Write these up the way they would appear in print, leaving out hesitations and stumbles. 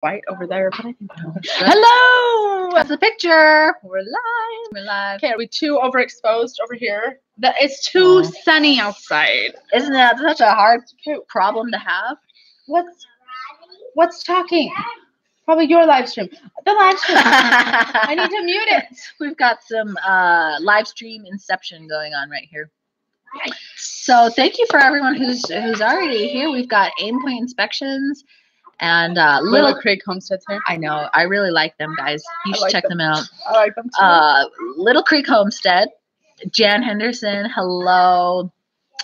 white over there, but I think Hello! That's the picture. We're live. We're live. Okay, are we too overexposed over here? It's too sunny outside. Isn't that such a hard problem to have? What's talking? Probably your live stream. The live stream. I need to mute it. We've got some live stream inception going on right here. So thank you for everyone who's already here. We've got Aim Point Inspections and Little Creek Homesteads here. I know. I really like them, guys. You should check them out. I like them too. Little Creek Homestead. Jan Henderson. Hello.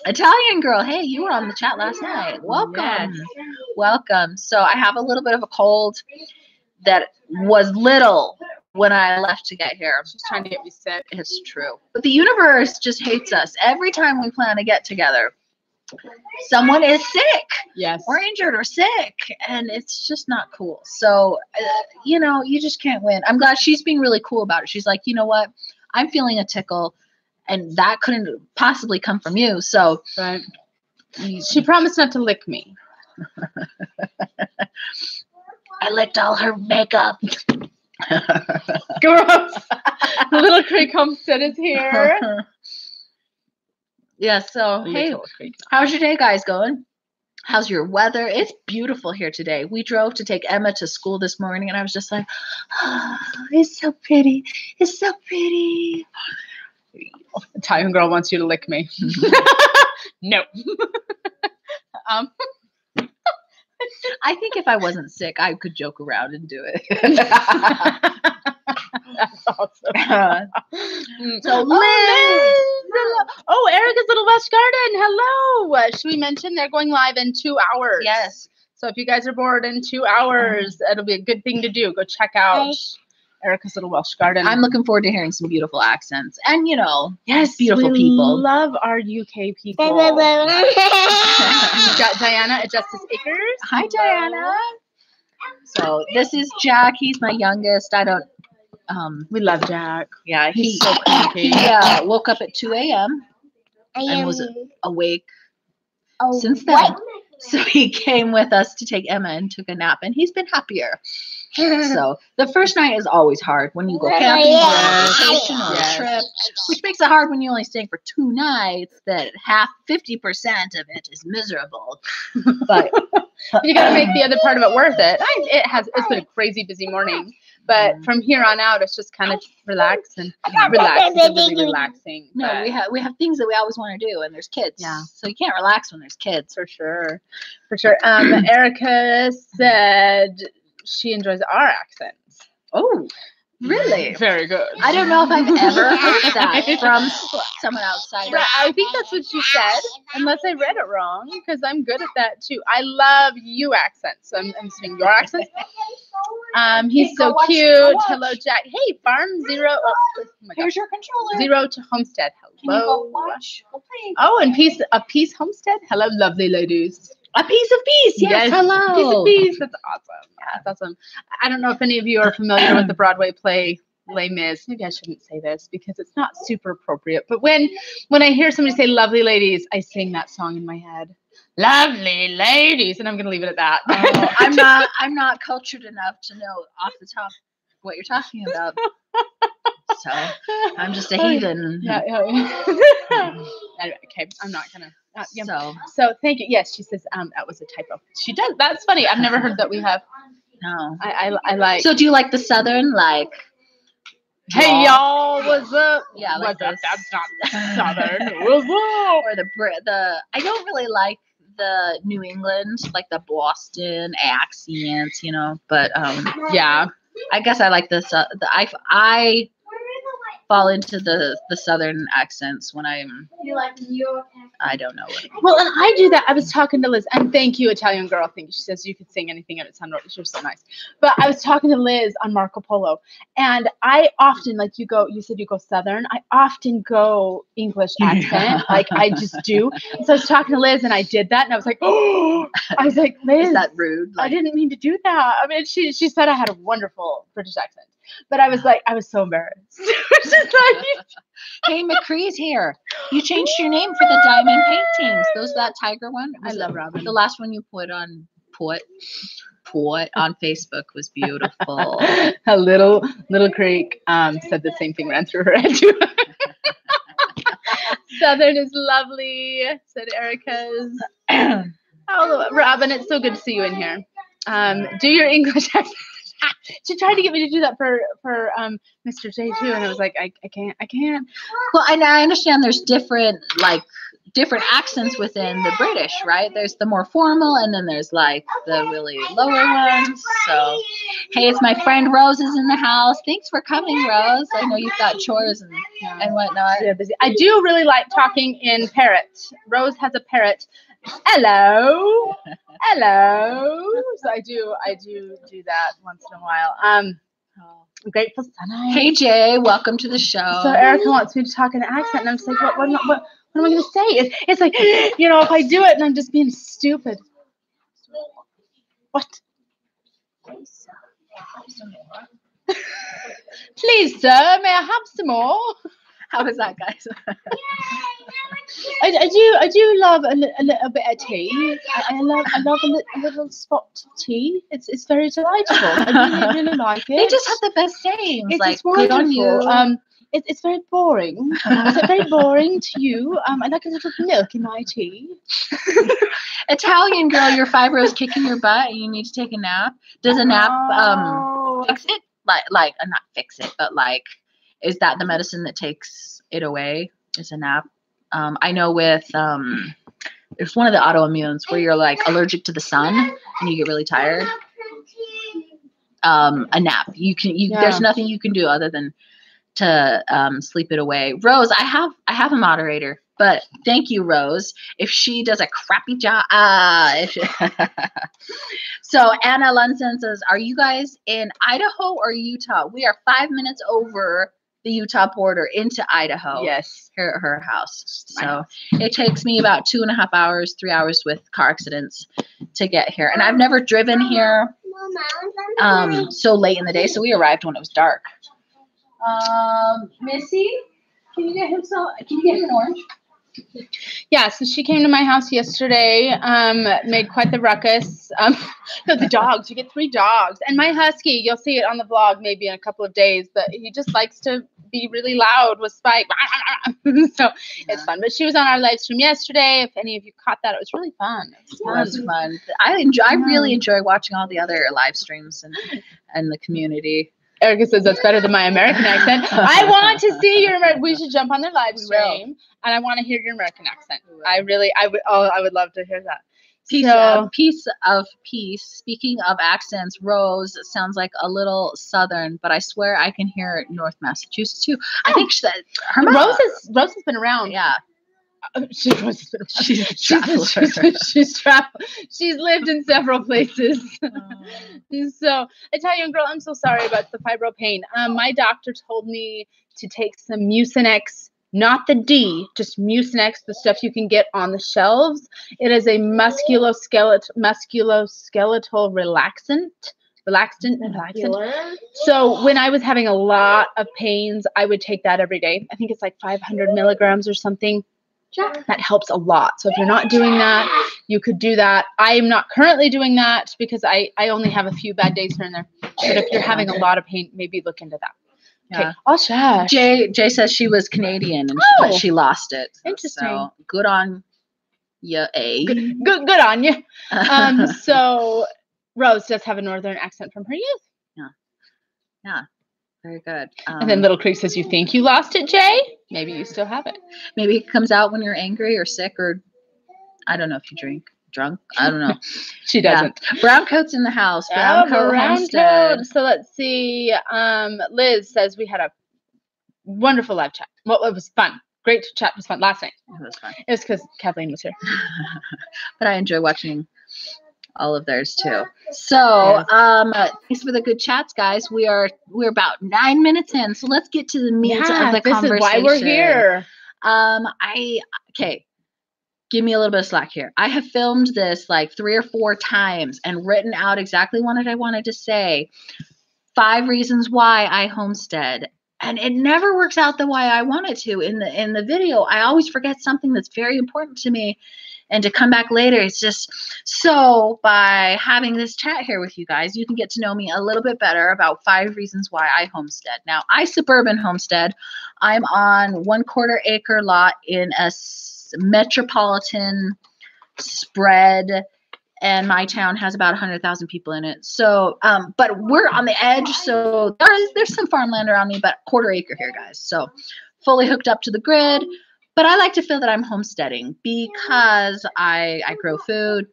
Italian girl. Hey, you were on the chat last night. Welcome. Yes. Welcome. So I have a little bit of a cold that was little when I left to get here. She's trying to get me sick. It's true. But the universe just hates us. Every time we plan to get together, someone is sick. Yes. Or injured or sick. And it's just not cool. So, you just can't win. I'm glad she's being really cool about it. She's like, you know what? I'm feeling a tickle. And that couldn't possibly come from you. So right. She promised not to lick me. I licked all her makeup. Gross. Little Creek Homestead is here. Yeah, so hey, how's your day, guys, going? How's your weather? It's beautiful here today. We drove to take Emma to school this morning, and I was just like, oh, it's so pretty. It's so pretty. Italian girl wants you to lick me. No. I think if I wasn't sick, I could joke around and do it. That's awesome. So Liz. Oh, Erica's Little West Garden. Hello. Should we mention they're going live in 2 hours? Yes. So if you guys are bored in 2 hours, it'll be a good thing to do. Go check out Erica's Little Welsh Garden. I'm looking forward to hearing some beautiful accents and, yes, beautiful people. Love our UK people. We've got Diana at Justice Acres. Hi, Diana. So this is Jack. He's my youngest. I don't. We love Jack. Yeah, he's so cranky. He woke up at 2 a.m. and was awake since then. What? So he came with us to take Emma and took a nap, and he's been happier. So the first night is always hard when you go camping or on vacation or a trip, which makes it hard when you're only staying for 2 nights. That 50% of it is miserable, but you got to make the other part of it worth it. It's been a crazy busy morning, but from here on out, it's just kind of relax and relax. It's really relaxing. No, we have things that we always want to do, and there's kids. Yeah, so you can't relax when there's kids. For sure. Erica said she enjoys our accents. Oh, really? Very good. I don't know if I've ever heard that from someone outside. I think that's what she said, unless I read it wrong, because I'm good at that too. I love you accents. So I'm assuming your accents. He's so cute. Hello, Jack. Hey, Farm Zero. Oh my God. Here's your controller. Zero to Homestead. Hello. Can you go watch? Oh, and a Peace Homestead. Hello, lovely ladies. A piece of peace. Yes. Hello. Piece of peace. That's awesome. That's awesome. I don't know if any of you are familiar with the Broadway play Les Mis. Maybe I shouldn't say this because it's not super appropriate. But when I hear somebody say "lovely ladies," I sing that song in my head. Lovely ladies, and I'm going to leave it at that. Oh, I'm not cultured enough to know off the top what you're talking about. So I'm just a heathen. Yeah. Anyway, okay, I'm not gonna. So thank you. Yes, she says that was a typo. She does. That's funny. I've never heard that we have. No. I like. So do you like the Southern like? Hey y'all, what's up? Yeah, like what's up? That's not Southern. What's up? Or the I don't really like the New England, like the Boston accents, But yeah, I guess I like I fall into the Southern accents when I'm. You like New York accent? I don't know. Well, and I do that. I was talking to Liz, and thank you, Italian girl. She says you could sing anything and it sounded you're so nice. But I was talking to Liz on Marco Polo, and I often you said you go Southern. I often go English accent, like I just do. So I was talking to Liz, and I did that, and I was like, oh, I was like, Liz, is that rude? I didn't mean to do that. I mean, she said I had a wonderful British accent. But I was like, I was so embarrassed. Just like, hey, McCree's here. You changed your name for the diamond paintings. That tiger one. I love Robin. The last one you put on poet on Facebook was beautiful. A little creek said the same thing, ran through her head too. Southern is lovely, said Erica's. Oh, Robin, it's so good to see you in here. Do your English accent. She tried to get me to do that for Mr. J too, and I was like, I can't. Well, and I understand there's different accents within the British, right? There's the more formal, and then there's like the really lower ones. So, hey, it's my friend Rose is in the house. Thanks for coming, Rose. I know you've got chores and whatnot. Yeah, busy. I do really like talking in parrot. Rose has a parrot. Hello. So I do that once in a while. I'm grateful Sunny. Hey Jay, welcome to the show. So Erica wants me to talk in an accent, and I'm just like, what am I going to say? It's like, if I do it and I'm just being stupid. What? Please, sir, may I have some more? How was that, guys? I do love a little bit of tea. I love a little spot of tea. It's very delightful. I really like it. They just have the best sayings. It's like wonderful. Good on you. It's very boring. Is it very boring to you? I like a little milk in my tea. Italian girl, your fibro's kicking your butt and you need to take a nap. Does a nap fix it? Like not fix it, but like, is that the medicine that takes it away? Is a nap? I know with it's one of the autoimmunes where you're like allergic to the sun and you get really tired. A nap. There's nothing you can do other than to sleep it away. Rose, I have a moderator, but thank you, Rose. If she does a crappy job, So Anna Lunson says, "Are you guys in Idaho or Utah? We are 5 minutes over the Utah border into Idaho." Yes, here at her house. So it takes me about 2.5 hours, 3 hours with car accidents to get here, and I've never driven here so late in the day. So we arrived when it was dark. Missy, can you get him an orange? Yeah, so she came to my house yesterday, made quite the ruckus. The dogs, you get 3 dogs. And my husky, you'll see it on the vlog maybe in a couple of days, but he just likes to be really loud with Spike. So it's fun. But she was on our live stream yesterday. If any of you caught that, it was really fun. It was fun. I really enjoy watching all the other live streams and the community. Erica says that's better than my American accent. I want to see your American. We should jump on their live stream, and I want to hear your American accent. I would love to hear that. Piece of peace. Speaking of accents, Rose sounds like a little Southern, but I swear I can hear North Massachusetts too. I think her mom. Rose has been around. Yeah. She's traveled. She's lived in several places. So, Italian girl, I'm so sorry about the fibro pain. My doctor told me to take some Mucinex, not the D, just Mucinex, the stuff you can get on the shelves. It is a musculoskeletal relaxant. So when I was having a lot of pains, I would take that every day. I think it's like 500 milligrams or something. That helps a lot. So if you're not doing that, you could do that. I am not currently doing that because I only have a few bad days here and there. But if you're having a lot of pain, maybe look into that. Okay, yeah. I'll share. Jay says she was Canadian and but she lost it. Interesting. So good on you, Good on you. So Rose does have a northern accent from her youth. Yeah. Very good. And then Little Creek says, "You think you lost it, Jay? Maybe you still have it. Maybe it comes out when you're angry or sick, or I don't know if you drunk. I don't know." She doesn't. Yeah. Brown coat's in the house. Brown coat. So let's see. Liz says we had a wonderful live chat. Well, it was fun. Great to chat. It was fun last night. It was fun. It was because Kathleen was here. But I enjoy watching all of theirs too. So thanks for the good chats, guys. We're about 9 minutes in, so let's get to the meat of the conversation. This is why we're here. Give me a little bit of slack here. I have filmed this like 3 or 4 times and written out exactly what I wanted to say. 5 reasons why I homestead. And it never works out the way I want it to in the video. I always forget something that's very important to me. and to come back later. It's just so by having this chat here with you guys, you can get to know me a little bit better about 5 reasons why I homestead. Now, I suburban homestead. I'm on 1/4 acre lot in a metropolitan spread, and my town has about 100,000 people in it. So, but we're on the edge, so there's some farmland around me, but 1/4 acre here, guys. So, fully hooked up to the grid. But I like to feel that I'm homesteading because I grow food.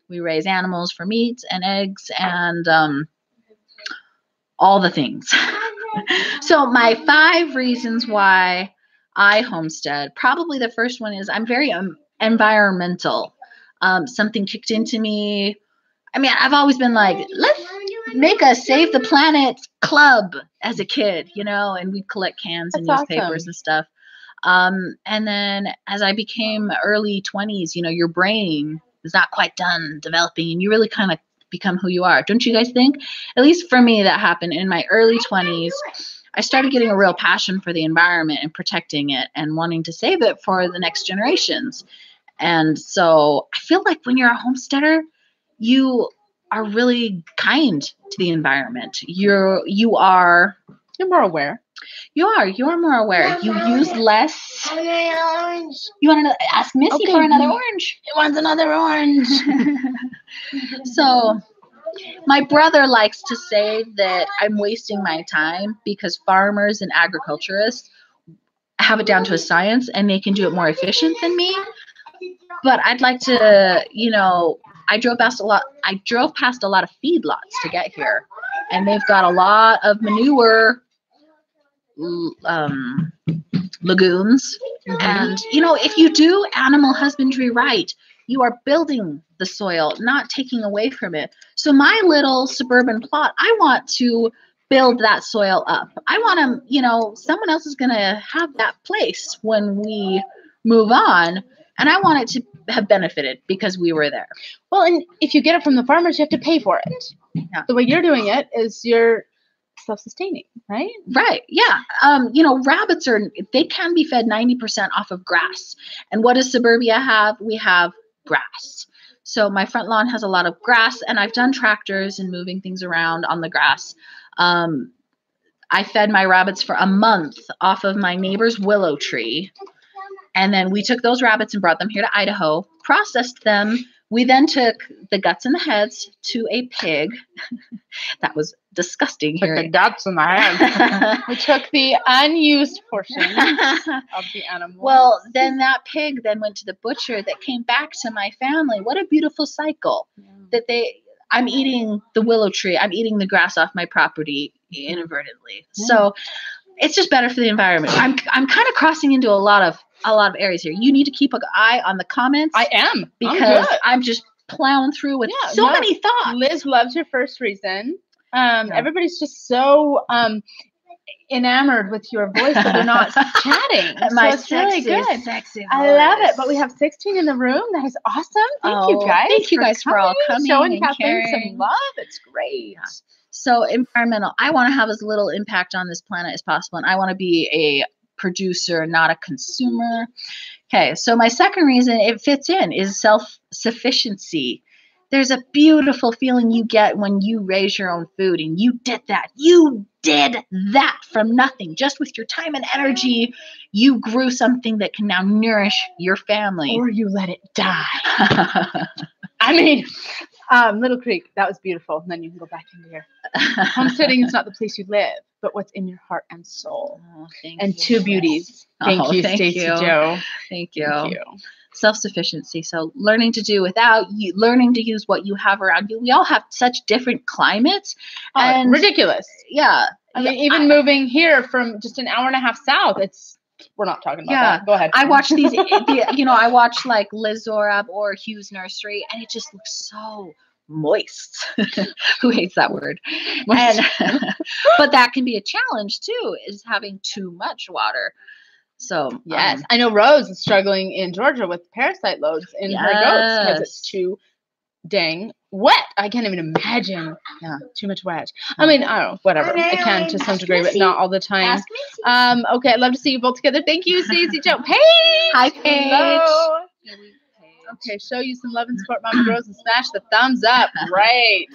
We raise animals for meat and eggs and all the things. So my 5 reasons why I homestead, probably the first one is I'm very environmental. Something kicked into me. I mean, I've always been like, let's make a Save the Planet club as a kid, you know, and we'd collect cans and newspapers and stuff. And then as I became early 20s, you know, your brain is not quite done developing and you really kind of become who you are. Don't you guys think? At least for me, that happened in my early 20s. I started getting a real passion for the environment and protecting it and wanting to save it for the next generations. And so I feel like when you're a homesteader, you are really kind to the environment. You're more aware. You're more aware. You use less. You want to ask Missy for another orange? He wants another orange. So my brother likes to say that I'm wasting my time because farmers and agriculturists have it down to a science and they can do it more efficient than me. But I'd like to, you know, I drove past a lot of feedlots to get here, and they've got a lot of manure lagoons. And, you know, if you do animal husbandry right, you are building the soil, not taking away from it. So my little suburban plot, I want to build that soil up. I want to, you know, someone else is going to have that place when we move on. And I want it to have benefited because we were there. Well, and if you get it from the farmers, you have to pay for it. Yeah. The way you're doing it is you're self-sustaining, right? Right. Yeah. You know, rabbits they can be fed 90% off of grass. And what does suburbia have? We have grass. So my front lawn has a lot of grass, and I've done tractors and moving things around on the grass. I fed my rabbits for a month off of my neighbor's willow tree. And then we took those rabbits and brought them here to Idaho, processed them. We then took the guts and the heads to a pig. That was disgusting here. The guts and the heads. We took the unused portion of the animal. Well, then that pig then went to the butcher that came back to my family. What a beautiful cycle. Yeah. I'm eating the willow tree. I'm eating the grass off my property inadvertently. Yeah. So it's just better for the environment. I'm kind of crossing into a lot of areas here. You need to keep an eye on the comments. I am. Because I'm just plowing through with many thoughts. Liz loves your first reason. Everybody's just so enamored with your voice that they're not chatting. My it's really good. Sexy voice. I love it. But we have 16 in the room. That is awesome. Thank you guys. Thank you guys for all coming. Showing Kathleen some love. It's great. Yeah. So environmental. I want to have as little impact on this planet as possible, and I want to be a producer, not a consumer. Okay, so my second reason it fits in is self-sufficiency. There's a beautiful feeling you get when you raise your own food, and you did that. You did that from nothing. Just with your time and energy, you grew something that can now nourish your family. Or you let it die. I mean, Little Creek, that was beautiful. And then you can go back into your homesteading is not the place you live, but what's in your heart and soul. Oh, and you. 2 beauties. Thank you, Stacey Joe. Thank you. Self-sufficiency. So learning to do without you, learning to use what you have around you. We all have such different climates. And ridiculous. Yeah. I mean, even moving here from just an hour and a half south, we're not talking about that. Go ahead. I watch these, I watch like Liz Zorab or Hugh's Nursery, and it just looks so moist. Who hates that word? And, but that can be a challenge too, is having too much water. So yes, I know Rose is struggling in Georgia with parasite loads in her goats because it's too dang wet. I can't even imagine. Yeah, too much wet. I mean, I don't know, whatever. I can to some degree, but not all the time. Okay, I'd love to see you both together. Thank you, Stacey Joe. Paige! Hi, Paige. Hello. Okay, show you some love and support, Mama Girls, and smash the thumbs up. Great.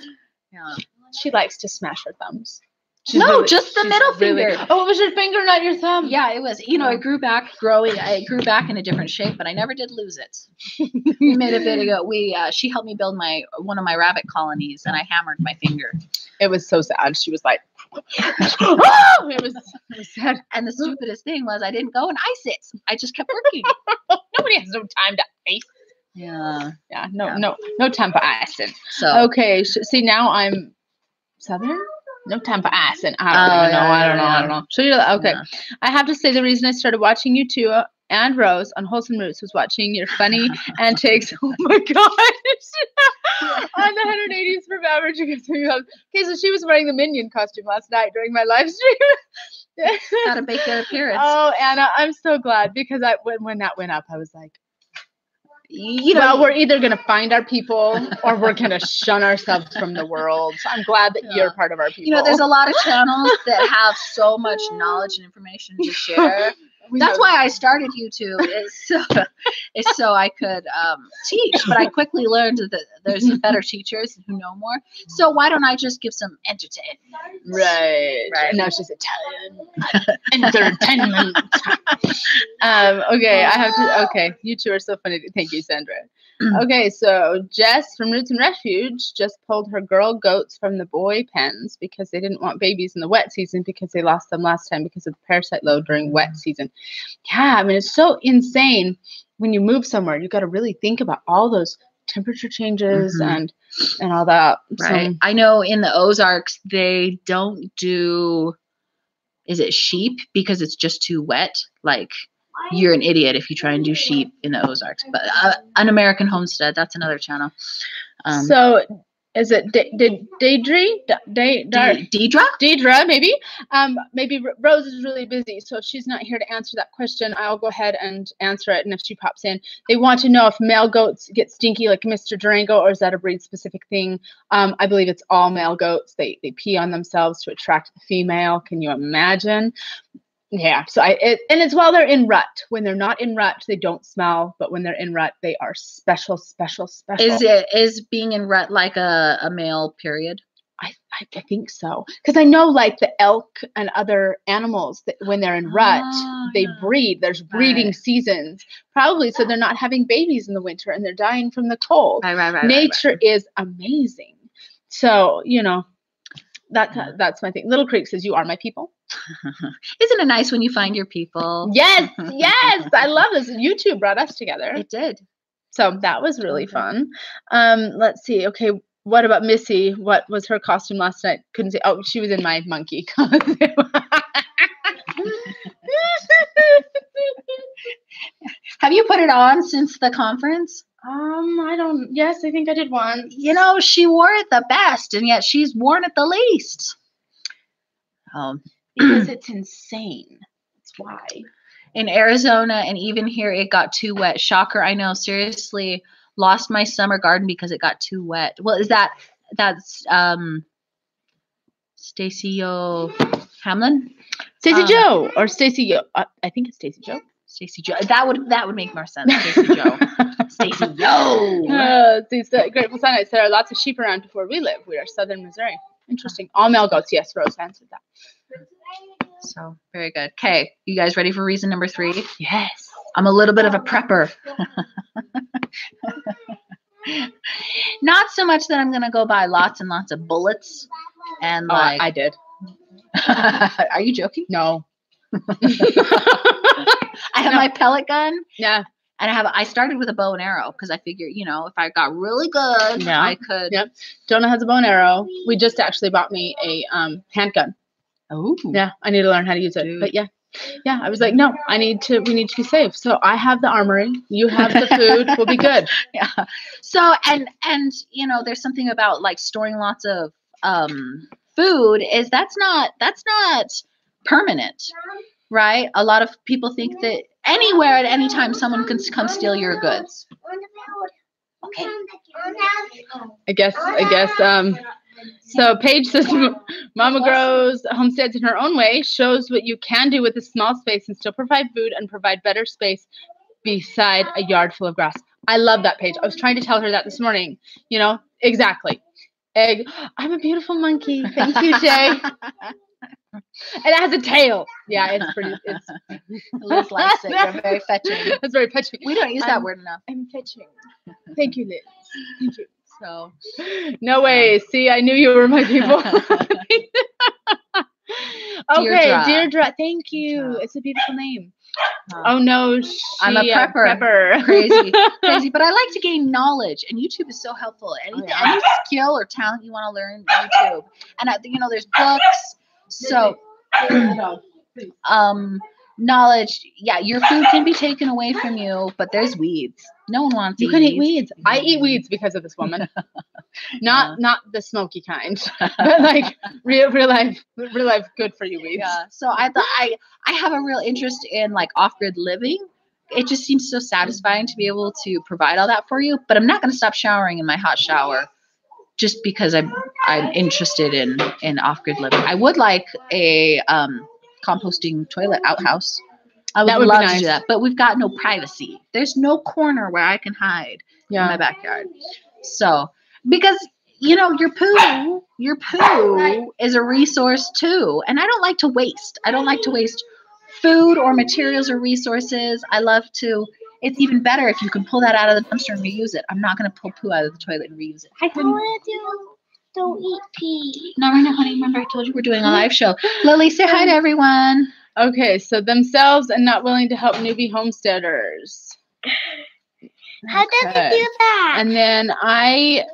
Yeah. She likes to smash her thumbs. Just the middle finger. Oh, it was your finger, not your thumb. Yeah, it was. It grew back in a different shape, but I never did lose it. We made a video. She helped me build one of my rabbit colonies, and I hammered my finger. It was so sad. She was like, oh! It was sad. And the stupidest thing was I didn't go and ice it. I just kept working. Nobody has no time to ice. Yeah. No time for icing. So okay, see now I'm Southern. No time for icing. I don't know. So okay. Yeah. I have to say the reason I started watching you two and Rose on Wholesome Roots was watching your funny antics. Oh my gosh. On the 180s from average. Okay, so she was wearing the Minion costume last night during my live stream. Gotta make their appearance. Oh, Anna, I'm so glad because when that went up, I was like, we're either going to find our people or we're going to shun ourselves from the world. So I'm glad that you're part of our people. There's a lot of channels that have so much knowledge and information to share. That's why I started YouTube is so I could teach. But I quickly learned that there's better teachers who know more. So why don't I just give some entertainment? Right. Now she's Italian. Entertainment. Okay, I have to. Okay, you two are so funny. Thank you, Sandra. Okay, so Jess from Roots and Refuge just pulled her girl goats from the boy pens because they didn't want babies in the wet season because they lost them last time because of the parasite load during wet season. Yeah, I mean, it's so insane when you move somewhere. You got to really think about all those temperature changes and all that. Right. So, I know in the Ozarks, they don't do, is it sheep? Because it's just too wet. Like, you're an idiot if you try and do sheep in the Ozarks. But An American Homestead, that's another channel. So is it Deidre, maybe? Maybe Rose is really busy, so if she's not here to answer that question, I'll go ahead and answer it. And if she pops in, they want to know if male goats get stinky like Mr. Durango, or is that a breed-specific thing? I believe it's all male goats. They pee on themselves to attract the female. Can you imagine? Yeah, so it's while they're in rut. When they're not in rut, they don't smell, but when they're in rut, they are special. Is being in rut like a male period? I think so, because I know like the elk and other animals that when they're in rut, they breed. There's breeding seasons, probably, so they're not having babies in the winter and they're dying from the cold. Right. Nature is amazing. So that's my thing. Little Creek says, "You are my people." Isn't it nice when you find your people? Yes. I love this. YouTube brought us together. It did. So that was really fun. Let's see. Okay, what about Missy? What was her costume last night? Couldn't say. Oh, she was in my monkey costume. Have you put it on since the conference? I don't. Yes, I think I did once. She wore it the best, and yet she's worn it the least. Because it's insane. That's why. In Arizona and even here, it got too wet. Shocker, I know. Seriously, lost my summer garden because it got too wet. Well, that's Stacey Hamlin? Stacey Joe or Stacey Yo. I think it's Stacey Joe. Stacey Joe. That would make more sense. Stacey Joe. Stacey Yo. Grateful Sunday. There are lots of sheep around where we live. We are Southern Missouri. Interesting. All male goats. Yes, Rose answered that. So very good. Okay, you guys ready for reason number 3? Yes. I'm a little bit of a prepper. Not so much that I'm going to go buy lots and lots of bullets. And I did. Are you joking? No. I have my pellet gun. Yeah. And I started with a bow and arrow because I figured, if I got really good, I could. Yep. Jonah has a bow and arrow. We just actually bought me a handgun. Oh. Yeah, I need to learn how to use it. But yeah, I was like, no, we need to be safe. So I have the armory. You have the food. We'll be good. Yeah. So and there's something about like storing lots of food is that's not permanent, right? A lot of people think that anywhere at any time someone can come steal your goods. Okay. I guess. So Paige says, Mama grows homesteads in her own way, shows what you can do with a small space and still provide food and provide better space beside a yard full of grass. I love that page. I was trying to tell her that this morning. You know, exactly. Egg. I'm a beautiful monkey. Thank you, Jay. And it has a tail. Yeah, it's pretty. It's Liz likes it. You're very fetching. It's very fetching. We don't use that word enough. I'm fetching. Thank you, Liz. Thank you. So, no way. See, I knew you were my people. Okay, Deirdre. Thank you. Deirdre. It's a beautiful name. Oh no, I'm a prepper. Crazy. But I like to gain knowledge, and YouTube is so helpful. Any skill or talent you want to learn, YouTube. And there's books. So, knowledge. Yeah, your food can be taken away from you, but there's weeds. No one wants. You can eat weeds. I eat weeds because of this woman. Not the smoky kind, but like real life good for you weeds. Yeah. So I thought I have a real interest in like off-grid living. It just seems so satisfying to be able to provide all that for you. But I'm not going to stop showering in my hot shower just because I'm interested in off-grid living. I would like a composting toilet outhouse. I would love to do that, but we've got no privacy. There's no corner where I can hide in my backyard. So, because your poo is a resource too, and I don't like to waste. I don't like to waste food or materials or resources. I love to. It's even better if you can pull that out of the dumpster and reuse it. I'm not going to pull poo out of the toilet and reuse it. I don't want to. Don't eat pee. Not right now, honey. Remember, I told you we're doing a live show. Lily, say hi to everyone. Okay, so themselves and not willing to help newbie homesteaders. How does it do that? And then I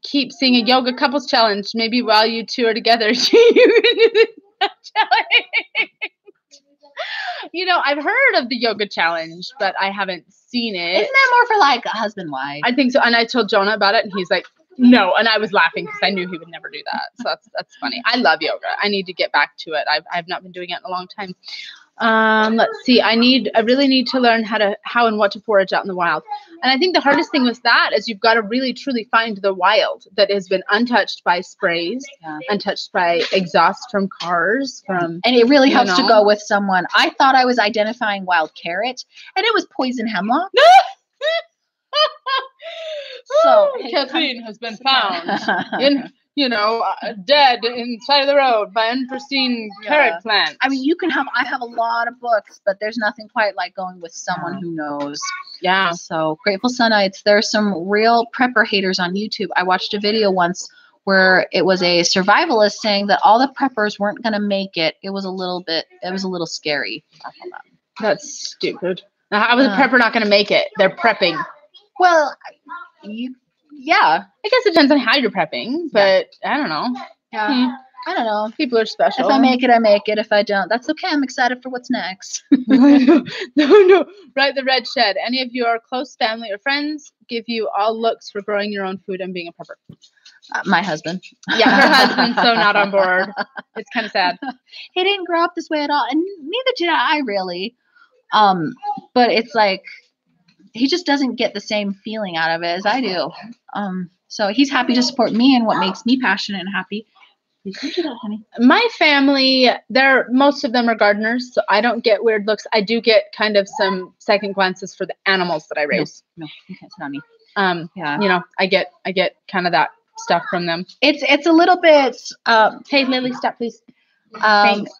keep seeing a yoga couples challenge. Maybe while you two are together, you can do the challenge. I've heard of the yoga challenge, but I haven't seen it. Isn't that more for like a husband-wife? I think so. And I told Jonah about it, and he's like, no. And I was laughing because I knew he would never do that. So that's funny. I love yoga. I need to get back to it. I've not been doing it in a long time. Let's see. I really need to learn how and what to forage out in the wild. And I think the hardest thing with that is you've got to really truly find the wild that has been untouched by sprays, untouched by exhaust from cars, and it really helps to go with someone. I thought I was identifying wild carrot, and it was poison hemlock. So Kathleen has been found dead inside of the road by unforeseen carrot plant. I mean, I have a lot of books, but there's nothing quite like going with someone who knows. Yeah. So Grateful Sunnites, there's some real prepper haters on YouTube. I watched a video once where it was a survivalist saying that all the preppers weren't going to make it. It was a little scary. That's stupid. How is a prepper not going to make it? They're prepping. Well, yeah. I guess it depends on how you're prepping, but I don't know. Yeah. I don't know. People are special. If I make it, I make it. If I don't, that's okay. I'm excited for what's next. No. Right, the red shed. Any of your close family or friends give you all looks for growing your own food and being a prepper? My husband. Yeah, her husband's so not on board. It's kind of sad. He didn't grow up this way at all, and neither did I really. But it's like he just doesn't get the same feeling out of it as I do. So he's happy to support me and what makes me passionate and happy. Please do that, honey. My family, most of them are gardeners, so I don't get weird looks. I do get kind of some second glances for the animals that I raise. No, it's not me. Yeah. I get kind of that stuff from them. It's a little bit. Hey, Lily, stop, please. Thanks.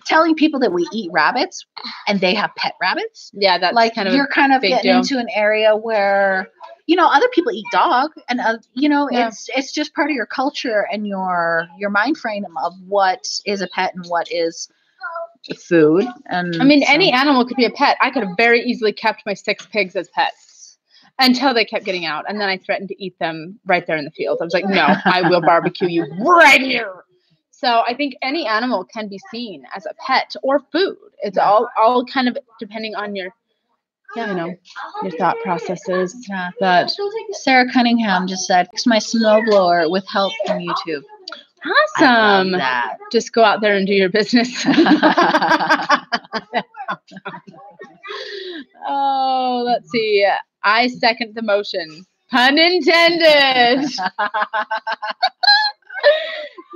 Telling people that we eat rabbits and they have pet rabbits. Yeah, that's like kind of you're kind of getting into an area where other people eat dog, and it's just part of your culture and your mind frame of what is a pet and what is food. And I mean, any animal could be a pet. I could have very easily kept my 6 pigs as pets until they kept getting out, and then I threatened to eat them right there in the field. I was like, no, I will barbecue you right here. So I think any animal can be seen as a pet or food. It's all kind of depending on your thought processes. Yeah. But Sarah Cunningham just said, "Fix my snowblower with help from YouTube." Awesome. I love that. Just go out there and do your business. Oh, let's see. I second the motion. Pun intended.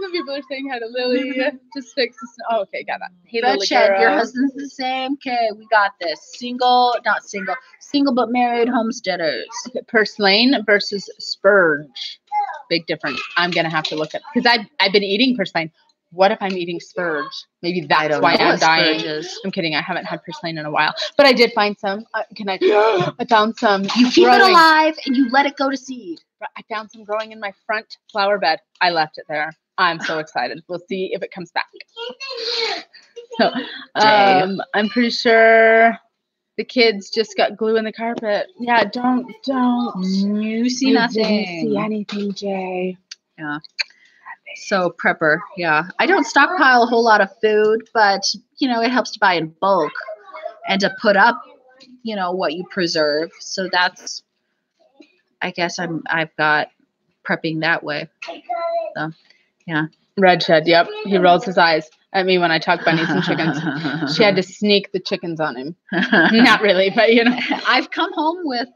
Some people are saying hi to Lily. Just fix this. Oh, okay, got that. Hey, Red Lily Shed, girl. your husband's the same. Okay, we got this. Single but married homesteaders. Okay, purslane versus spurge. Big difference. I'm gonna have to look at because I've been eating purslane. What if I'm eating spurge? Maybe that's why I'm dying. I'm kidding. I haven't had purslane in a while, but I did find some. I found some. You keep it alive and you let it go to seed. I found some growing in my front flower bed. I left it there. I'm so excited. We'll see if it comes back. So, I'm pretty sure the kids just got glue in the carpet. Yeah, don't. You see nothing. Didn't see anything, Jay. Yeah. So prepper, yeah. I don't stockpile a whole lot of food, but it helps to buy in bulk and to put up, what you preserve. So that's, I guess I've got prepping that way. So, yeah. Red Shed, yep. He rolls his eyes at me when I talk bunnies and chickens. She had to sneak the chickens on him. Not really, but I've come home with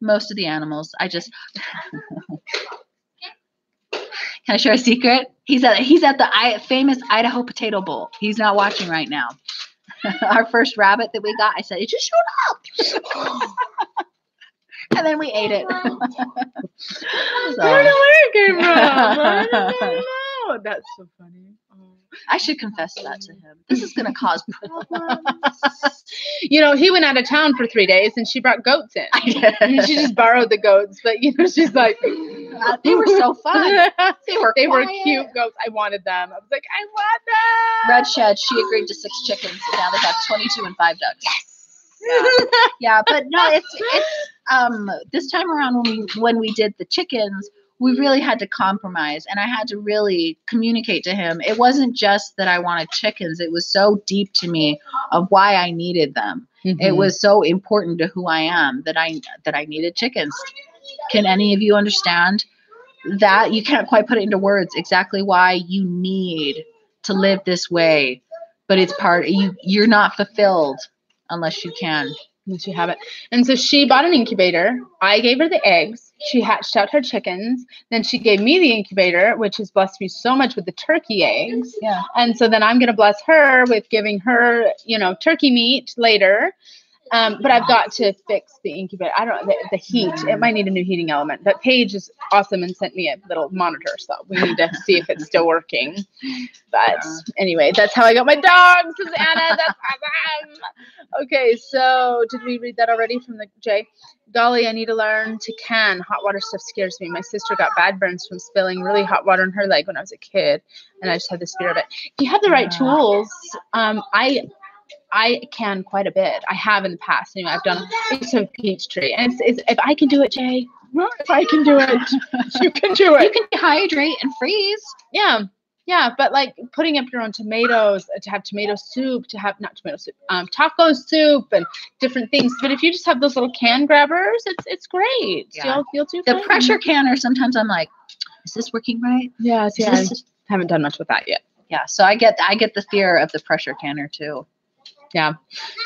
most of the animals. I just Can I share a secret? He's at the famous Idaho Potato Bowl. He's not watching right now. Our first rabbit that we got, I said, it just showed up. And then we ate it. I don't know where it came from. I don't know. That's so funny. I should confess that to him. This is going to cause problems. He went out of town for 3 days and she brought goats in. She just borrowed the goats, but she's like, they were so fun. They were cute goats. I wanted them. I was like, I want them. Red Shed, she agreed to 6 chickens, and now they have 22 and 5 ducks. Yes. Yeah, but no, it's this time around when we did the chickens, we really had to compromise, and I had to really communicate to him. It wasn't just that I wanted chickens. It was so deep to me of why I needed them. Mm-hmm. It was so important to who I am that I needed chickens. Can any of you understand that? You can't quite put it into words exactly why you need to live this way, but it's you're not fulfilled unless you can. Unless you have it. And so she bought an incubator. I gave her the eggs. She hatched out her chickens. Then she gave me the incubator, which has blessed me so much with the turkey eggs. Yeah. And so then I'm going to bless her with giving her, turkey meat later. But I've got to fix the incubator. I don't know, the heat. It might need a new heating element. But Paige is awesome and sent me a little monitor, so we need to see if it's still working. But anyway, that's how I got my dog, Susanna. That's awesome. Okay, so did we read that already from the Jay? Golly, I need to learn to can. Hot water stuff scares me. My sister got bad burns from spilling really hot water in her leg when I was a kid, and I just had this fear of it. If you have the right tools, I can quite a bit. I have in the past. I've done a peach tree. And it's if I can do it, Jay, if I can do it, you can do it. You can dehydrate and freeze. Yeah. Yeah. But like putting up your own tomatoes, to have tomato soup, taco soup and different things. But if you just have those little can grabbers, it's great. Yeah. You'll do the pressure canner, sometimes I'm like, is this working right? Yeah. I haven't done much with that yet. Yeah. So I get the fear of the pressure canner too. Yeah.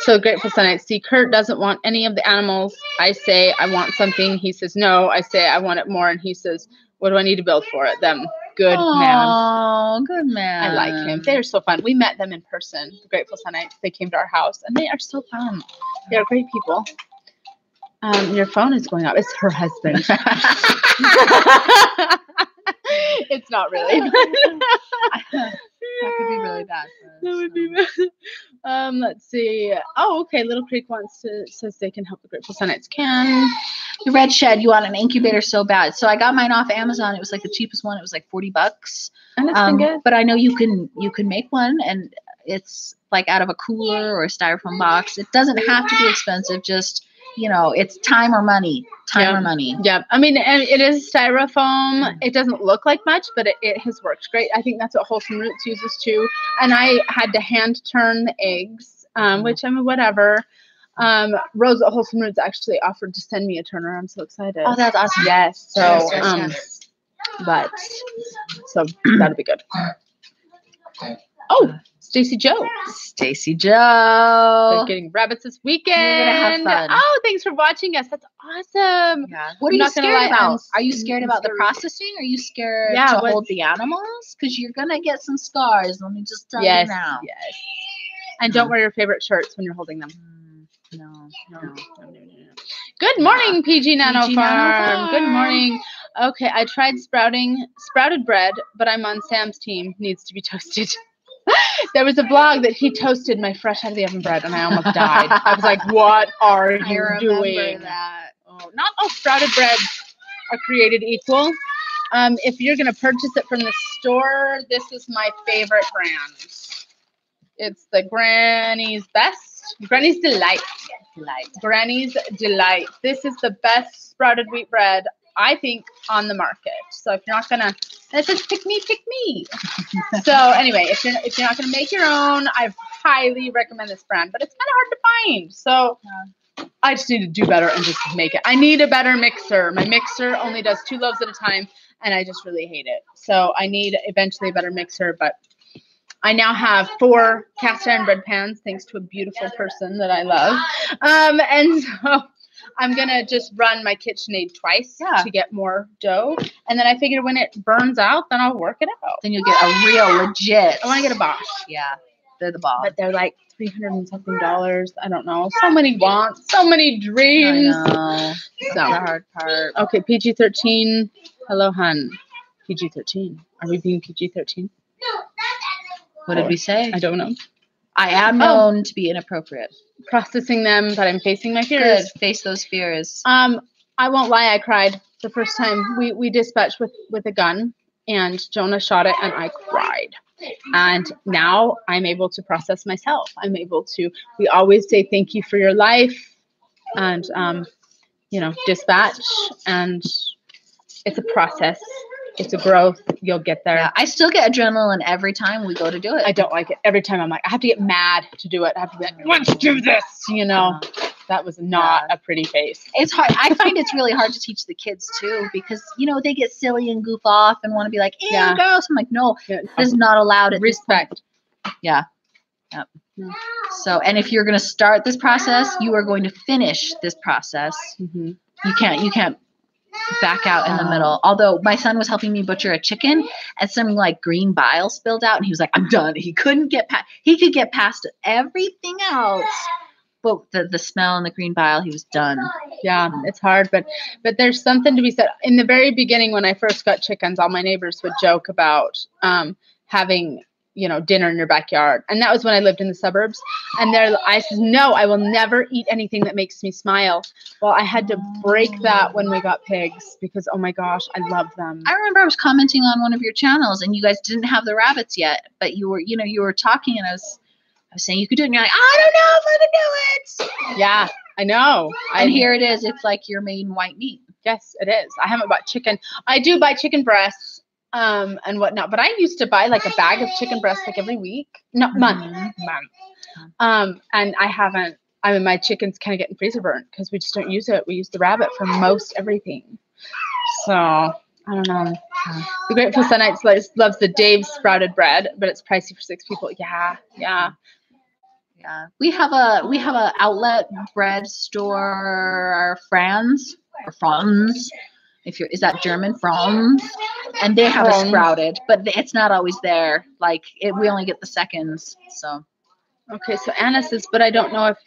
So Grateful Sunlight. See, Kurt doesn't want any of the animals. I say, I want something. He says, no. I say, I want it more. And he says, what do I need to build for it? Them. Good man. Oh, good man. I like him. They're so fun. We met them in person, the Grateful Sunlights. They came to our house, and they are so fun. They're great people. Your phone is going off. It's her husband. It's not really. That could be really bad. That would be bad. Let's see. Oh, okay. Little Creek says they can help the Grateful Sunlights can. The Red Shed, you want an incubator so bad. So I got mine off Amazon. It was like the cheapest one. It was like $40. And it's been good. But I know you can make one, and it's like out of a cooler or a styrofoam box. It doesn't have to be expensive. Just it's time or money. Or money. Yeah. I mean, and it is styrofoam. It doesn't look like much, but it has worked great. I think that's what Wholesome Roots uses too. And I had to hand turn the eggs, which whatever. Rose at Wholesome Roots actually offered to send me a turner. I'm so excited. Oh, that's awesome. Yes. So, yes. But so that'll be good. Oh, Stacy Joe. Stacy Joe. They're getting rabbits this weekend. You're gonna have fun. Oh, thanks for watching us. That's awesome. Yeah. What are you scared about? Are you scared about the processing? Are you scared to hold the animals? Because you're gonna get some scars. Let me just tell you now. Yes. And don't wear your favorite shirts when you're holding them. No. Good morning, PG Nano Farm. Good morning. Okay, I tried sprouted bread, but I'm on Sam's team. Needs to be toasted. There was a blog that he toasted my fresh out of the oven bread, and I almost died. I was like, "What are you doing?" That. Oh, not all sprouted breads are created equal. If you're gonna purchase it from the store, this is my favorite brand. It's the Granny's Best. Granny's Delight. Granny's Delight. This is the best sprouted wheat bread, I think, on the market. So if you're not gonna, it says pick me. So anyway, if you're not gonna make your own, I highly recommend this brand. But it's kind of hard to find. So I just need to do better and just make it. I need a better mixer. My mixer only does 2 loaves at a time, and I just really hate it. So I need eventually a better mixer, but I now have 4 cast iron bread pans, thanks to a beautiful person that I love. And so I'm going to just run my KitchenAid twice to get more dough. And then I figure when it burns out, then I'll work it out. Then you'll get a real legit. I want to get a Bosch. Yeah, they're the bomb. But they're like $300 and something. I don't know. So many wants, so many dreams. I know. That's the hard part. Okay, PG-13. Hello, hun. PG-13. Are we being PG-13? What did we say? I don't know. I am known to be inappropriate. Processing them, but I'm facing my fears. Good. Face those fears. I won't lie. I cried the first time we dispatched with a gun, and Jonah shot it, and I cried. And now I'm able to process myself. I'm able to. We always say thank you for your life, and dispatch, and it's a process. It's a growth. You'll get there. Yeah, I still get adrenaline every time we go to do it. I don't like it. Every time I'm like, I have to get mad to do it. I have to be like, let's do this. That was not a pretty face. It's hard. I find it's really hard to teach the kids too, because, they get silly and goof off and want to be like, hey, girls. I'm like, no, this is not allowed. Respect. Yeah. Yep. So, and if you're going to start this process, you are going to finish this process. Mm-hmm. You can't back out in the middle. Although my son was helping me butcher a chicken, and some green bile spilled out, and he was like, I'm done. He couldn't get past. He could get past everything else, but the smell and the green bile, he was done. Yeah, it's hard, but there's something to be said. In the very beginning, when I first got chickens, all my neighbors would joke about having dinner in your backyard. And that was when I lived in the suburbs. And I said, no, I will never eat anything that makes me smile. Well, I had to break that when we got pigs, because, oh my gosh, I love them. I remember I was commenting on one of your channels, and you guys didn't have the rabbits yet, but you were talking, and I was saying you could do it, and you're like, I don't know if I can do it. Yeah, I know. And here it is. It's like your main white meat. Yes, it is. I haven't bought chicken. I do buy chicken breasts. And whatnot, but I used to buy a bag of chicken breasts every week, month. And I haven't. My chicken's kind of getting freezer burnt because we just don't use it. We use the rabbit for most everything. So I don't know. The Grateful Sonites loves the Dave's sprouted bread, but it's pricey for 6 people. Yeah. We have a outlet bread store, our Franz. Is that German? Franz? And they have a sprouted, but it's not always there. We only get the seconds. So. Okay, so Anna says, but I don't know if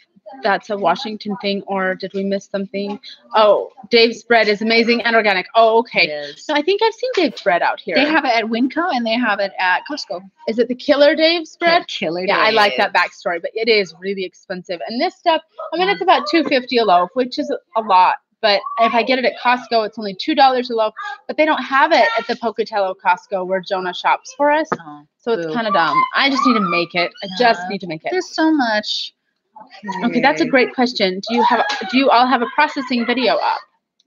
that's a Washington thing or did we miss something? Oh, Dave's bread is amazing and organic. Oh, okay. It is. So I think I've seen Dave's bread out here. They have it at Winco and they have it at Costco. Is it the Killer Dave's bread? Killer Dave. Yeah, I like that backstory, but it is really expensive. And this stuff, it's about $2.50 a loaf, which is a lot. But if I get it at Costco, it's only $2 a loaf. But they don't have it at the Pocatello Costco where Jonah shops for us. Oh, so it's kind of dumb. I just need to make it. I just need to make it. There's so much. Okay, that's a great question. Do you all have a processing video up?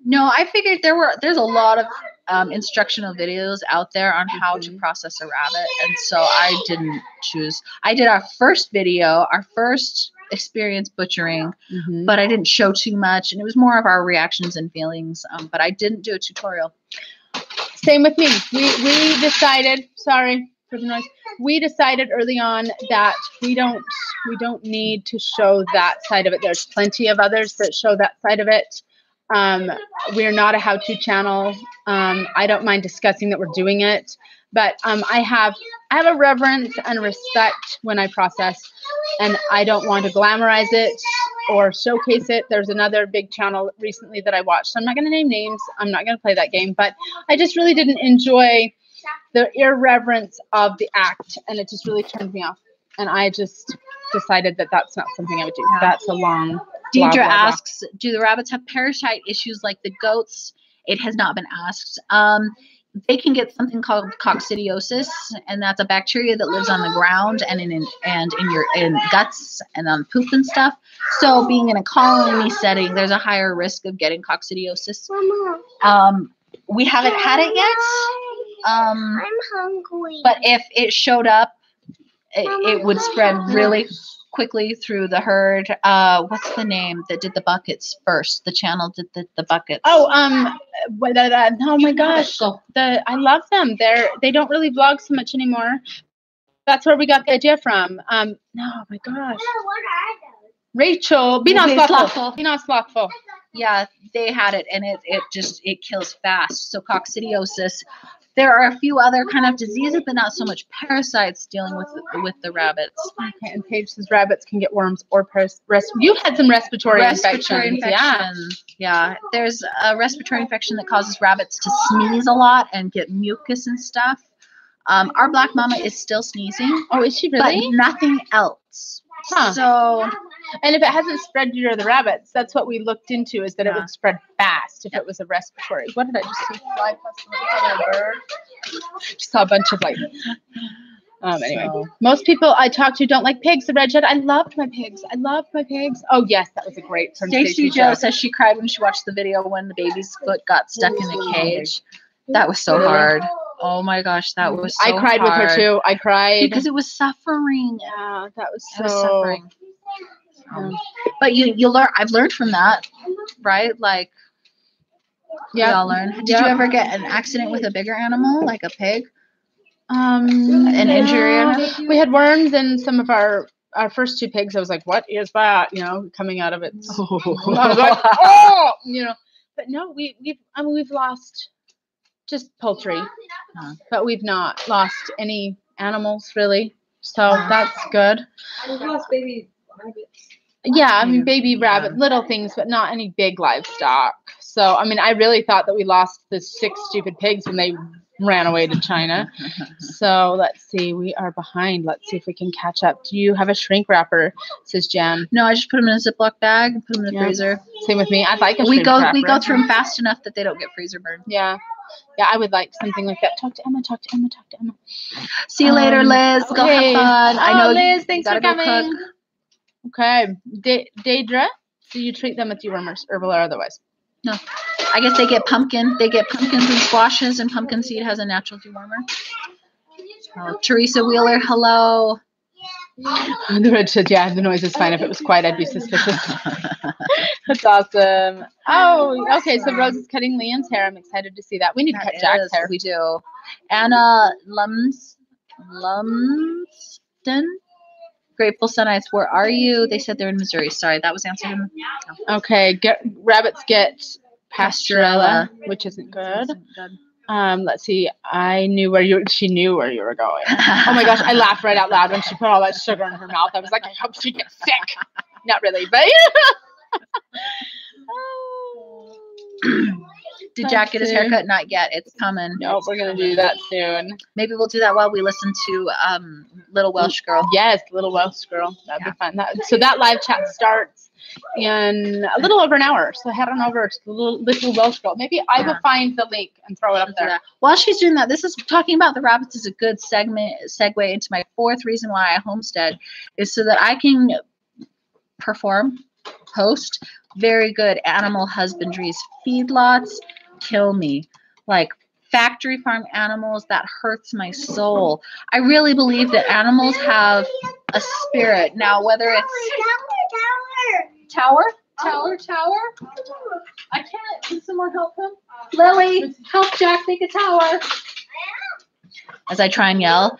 No, I figured there's a lot of instructional videos out there on how to process a rabbit, and so I didn't choose. I did our first video, our first experience butchering, but I didn't show too much, and it was more of our reactions and feelings. But I didn't do a tutorial. Same with me. We decided. Sorry for the noise. We decided early on that we don't need to show that side of it. There's plenty of others that show that side of it. We're not a how-to channel. I don't mind discussing that we're doing it, but I have a reverence and respect when I process, and I don't want to glamorize it or showcase it. There's another big channel recently that I watched. I'm not going to name names. I'm not going to play that game, but I just really didn't enjoy the irreverence of the act, and it just really turned me off. And I just decided that that's not something I would do. That's a long. Deidre asks, do the rabbits have parasite issues like the goats? It has not been asked. They can get something called coccidiosis, and that's a bacteria that lives on the ground and in your guts and on poop and stuff. So being in a colony setting, there's a higher risk of getting coccidiosis. We haven't had it yet. I'm hungry. But if it showed up, it would spread really quickly through the herd. What's the name that did the buckets first? The channel did the buckets. Oh, oh my gosh. I love them. They don't really vlog so much anymore. That's where we got the idea from. Oh my gosh. What are those? Rachel, be not slothful. Be not slothful. Yeah, they had it, and it kills fast. So coccidiosis. There are a few other kind of diseases, but not so much parasites dealing with the rabbits. Okay, and Paige says rabbits can get worms or you've had some respiratory infections. Yeah. There's a respiratory infection that causes rabbits to sneeze a lot and get mucus and stuff. Our black mama is still sneezing. Oh, is she really? But nothing else. Huh. So, and if it hasn't spread due to the rabbits, that's what we looked into, is that it would spread fast if it was a respiratory. What did I just see fly past a bird? Just saw a bunch of anyway. Most people I talk to don't like pigs. The red shed. I loved my pigs. Oh yes, that was a great. Stacey Joe says she cried when she watched the video when the baby's foot got stuck in the cage. That was so hard. Oh my gosh, that was so I cried hard. with her too. I cried. Because it was suffering. Yeah, that was so suffering. But you learn. I've learned from that, right? Like, we all learn. Did you ever get an accident with a bigger animal, like a pig? An injury? We had worms in some of our first two pigs. I was like, what is that? Coming out of it. I was like, oh, But no, we've lost just poultry, but we've not lost any animals really. So that's good. We lost baby rabbits. Yeah, I mean, baby rabbit, little things, but not any big livestock. So, I mean, I really thought that we lost the 6 stupid pigs when they ran away to China. So, let's see. We are behind. Let's see if we can catch up. Do you have a shrink wrapper, says Jen? No, I just put them in a Ziploc bag and put them in the freezer. Same with me. I'd like a shrink wrapper. We go through them fast enough that they don't get freezer burned. Yeah. Yeah, I would like something like that. Talk to Emma. See you later, Liz. Okay. Go have fun. I know, Liz, thanks for coming. Cook. Okay. Deidre, do you treat them with dewormers, herbal or otherwise? No. I guess they get pumpkin. They get pumpkins and squashes, and pumpkin seed has a natural dewormer. Oh, Teresa Wheeler, hello. The red said, yeah, the noise is fine. If it was quiet, I'd be suspicious. That's awesome. Oh, okay. So Rose is cutting Leon's hair. I'm excited to see that. We need to cut Jack's hair. We do. Anna Lumsden. Grateful Sunites, where are you? They said they're in Missouri. Sorry, that was answered. Okay. Rabbits get Pasteurella, which isn't good. Let's see. She knew where you were going. Oh my gosh, I laughed right out loud when she put all that sugar in her mouth. I was like, I hope she gets sick. Not really, but Did Jack get his haircut? Not yet. It's coming. No, we're gonna do that soon. Maybe we'll do that while we listen to Little Welsh Girl. Yes, Little Welsh Girl. That'd be fun. So that live chat starts in a little over an hour. So head on over to Little Welsh Girl. Maybe I will find the link and throw it up there. While she's doing that, this is talking about the rabbits is a good segue into my 4th reason why I homestead, is so that I can host very good animal husbandries. Feedlots kill me. Like factory farm animals, that hurts my soul. I really believe that animals have a spirit. Now, whether it's Tower. I can't. Can someone help him? Lily, help Jack make a tower. as I try and yell,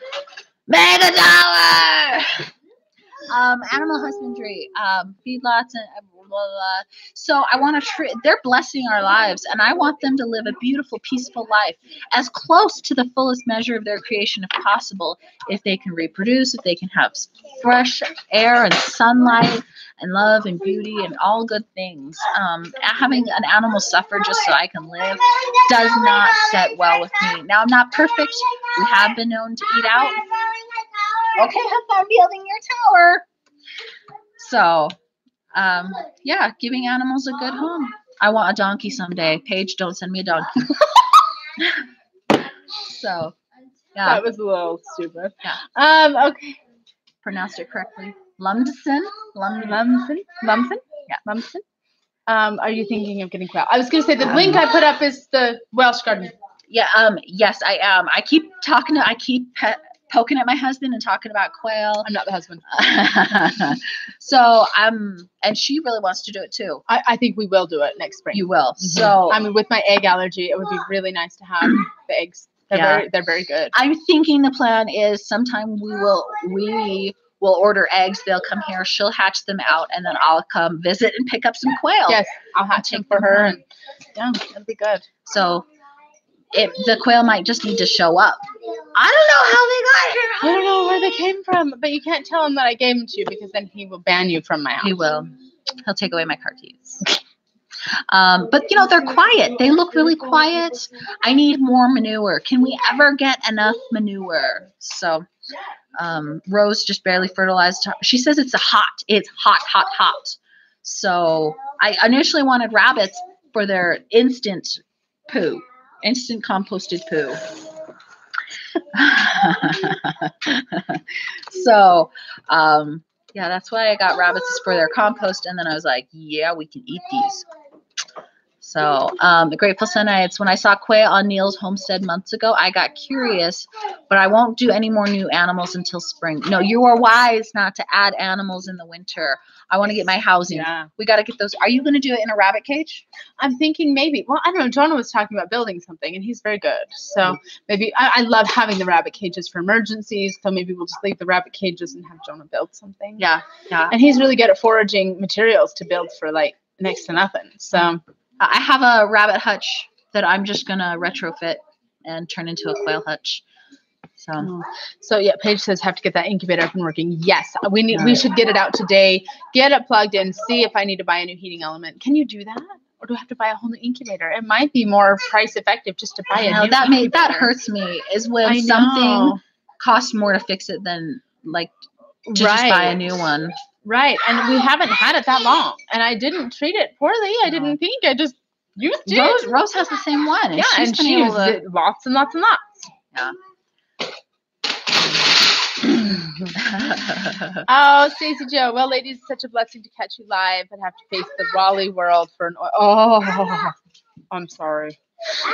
Mega Dollar! Animal husbandry, feedlots, and blah, blah, blah. So I want to they're blessing our lives, and I want them to live a beautiful, peaceful life as close to the fullest measure of their creation if possible. If they can reproduce, if they can have fresh air and sunlight and love and beauty and all good things. Having an animal suffer just so I can live does not set well with me. Now, I'm not perfect. We have been known to eat out. Okay, I'm building your tower. So, yeah, giving animals a good home. I want a donkey someday. Paige, don't send me a donkey. So, yeah. That was a little stupid. Yeah. Okay. Pronounced it correctly. Lumsden? Lumsden? Yeah. Lumsden? Are you thinking of getting quail? I was going to say the link I put up is the Welsh Garden. Yeah. Yes, I am. I keep poking at my husband and talking about quail. I'm not the husband. So and she really wants to do it too. I think we will do it next spring. You will. Mm-hmm. So I mean, with my egg allergy, it would be really nice to have the eggs. They're very good. I'm thinking the plan is sometime we will order eggs. They'll come here. She'll hatch them out, and then I'll come visit and pick up some quail. Yes, I'll hatch them for her, and yeah, that'll be good. So the quail might just need to show up. I don't know how they got here. I don't know where they came from, but you can't tell him that I gave them to you because then he will ban you from my house. He will. He'll take away my car keys. But they're quiet. They look really quiet. I need more manure. Can we ever get enough manure? So Rose just barely fertilized. She says it's hot. So I initially wanted rabbits for their instant composted poo. So, yeah, that's why I got rabbits for their compost. And then I was like, yeah, we can eat these. So, the Grateful Sunnites, when I saw quail on Neil's homestead months ago, I got curious, but I won't do any more new animals until spring. No, you are wise not to add animals in the winter. I want to get my housing. Yeah. We got to get those. Are you going to do it in a rabbit cage? I'm thinking maybe. Well, I don't know. Jonah was talking about building something, and he's very good. So maybe I love having the rabbit cages for emergencies. So maybe we'll just leave the rabbit cages and have Jonah build something. Yeah. And he's really good at foraging materials to build for like next to nothing. So I have a rabbit hutch that I'm just going to retrofit and turn into a quail hutch. So yeah, Paige says have to get that incubator up and working. Yes, we should get it out today. Get it plugged in. See if I need to buy a new heating element. Can you do that, or do I have to buy a whole new incubator? It might be more price effective just to buy a new incubator. That hurts me. Is when something costs more to fix it than like to just buy a new one. Right, and we haven't had it that long, and I didn't treat it poorly. I didn't think. I just used it. Rose has the same one. And and she used it lots and lots and lots. Yeah. Oh, Stacey Joe. Well, ladies, it's such a blessing to catch you live and have to face the Raleigh world for an. Oh, I'm sorry.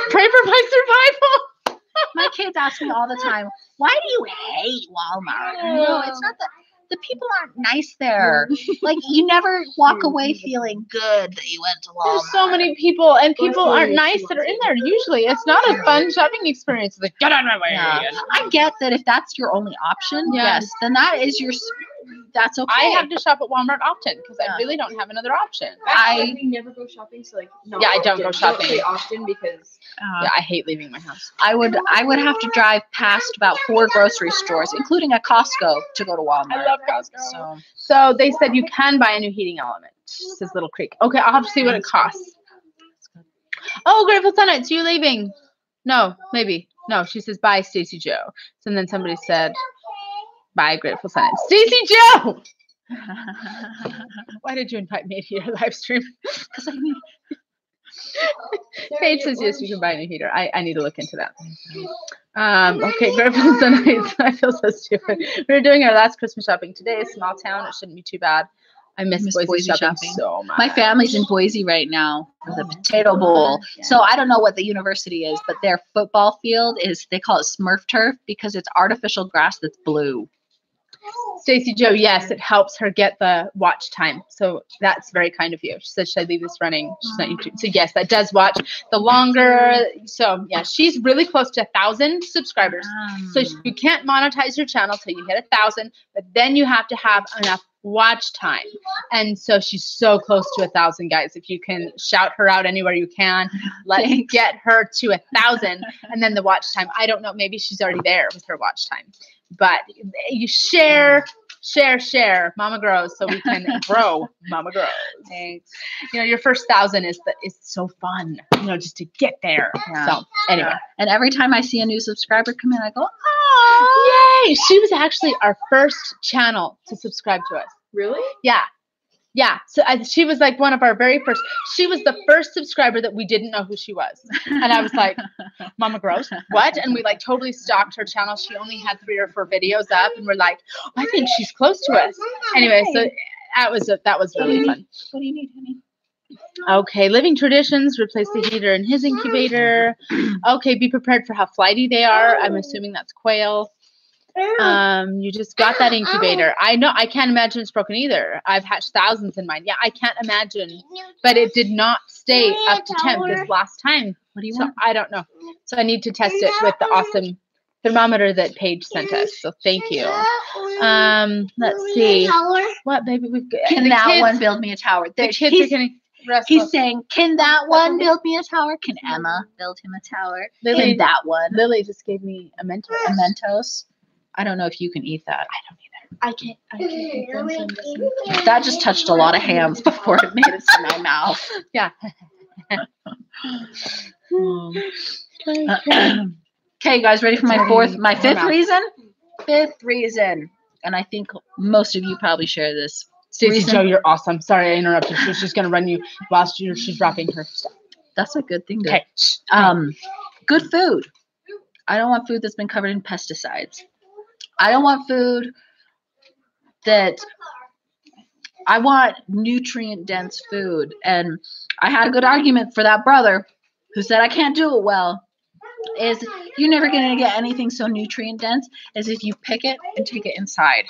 Pray for my survival. My kids ask me all the time, why do you hate Walmart? No, it's not that. The people aren't nice there. Like, you never walk away feeling good that you went to Walmart. There's so many people, and people aren't nice that are in there. Usually, it's not a fun shopping experience. It's like, get out of my way. Yeah. I get that if that's your only option, yes, then that is that's okay. I have to shop at Walmart often because I really don't have another option. We never go shopping, so like I don't go shopping. Don't say often because I hate leaving my house. I would have to drive past about 4 grocery stores, including a Costco, to go to Walmart. I love Costco. So they said you can buy a new heating element. Says Little Creek. Okay, I'll have to see what it costs. Oh, Grateful Sunnites, you leaving? No, maybe. No, she says bye, Stacey Joe. So then somebody said bye, Grateful Sunnites. Stacey Joe! Why did you invite me to your live stream? Because I mean, Paige says yes, you can buy a new heater. I need to look into that. Okay, Grateful Sunnites. I feel so stupid. We were doing our last Christmas shopping today. Small town. It shouldn't be too bad. I miss Boise shopping so much. My family's in Boise right now for the Potato Bowl. Yeah. So I don't know what the university is, but their football field is, they call it Smurf turf because it's artificial grass that's blue. Stacy Joe, yes, it helps her get the watch time. So that's very kind of you. She said, should I leave this running? She's not YouTube. So yes, that does watch the longer. So yeah, she's really close to 1,000 subscribers. So you can't monetize your channel till you hit 1,000, but then you have to have enough watch time. And so she's so close to 1,000, guys. If you can shout her out anywhere you can, let's get her to 1,000. And then the watch time, I don't know, maybe she's already there with her watch time. But you share, Mama Grows, so we can grow Mama Grows. Thanks. You know, your first 1,000 is so fun, you know, just to get there. Yeah. So anyway. And every time I see a new subscriber come in, I go, oh, yay! She was actually our first channel to subscribe to us. Really? Yeah. Yeah. So she was like one of our very first. She was the first subscriber that we didn't know who she was. And I was like, Mama Gross, what? And we like totally stalked her channel. She only had 3 or 4 videos up. And we're like, oh, I think she's close to us. Anyway, so that was really fun. What do you need, honey? Okay, living traditions, replace the heater in his incubator. Okay, be prepared for how flighty they are. I'm assuming that's quail. You just got that incubator. I know, I can't imagine it's broken either. I've hatched thousands in mine. Yeah, I can't imagine, but it did not stay up to temp this last time. What do you So want? I don't know. So I need to test it with the awesome thermometer that Paige sent us. So thank you. Let's see. What, baby? Can that one build me a tower? The kids are getting restless. He's saying, can that one build me a tower? Can Emma build him a tower? Can that one? Lily just gave me a Mentos. A Mentos? I don't know if you can eat that. I don't either. I can't eat them. So I'm just- That just touched a lot of hands before it made it to my mouth. Yeah. Okay, you guys ready for my fifth reason? Fifth reason. And I think most of you probably share this. Stacey Joe, you're awesome. Sorry I interrupted. She was just going to run you whilst she's dropping her stuff. That's a good thing. Okay. Good food. I don't want food that's been covered in pesticides. I don't want food I want nutrient-dense food. And I had a good argument for that brother who said I can't do it well. Is you're never going to get anything so nutrient-dense as if you pick it and take it inside,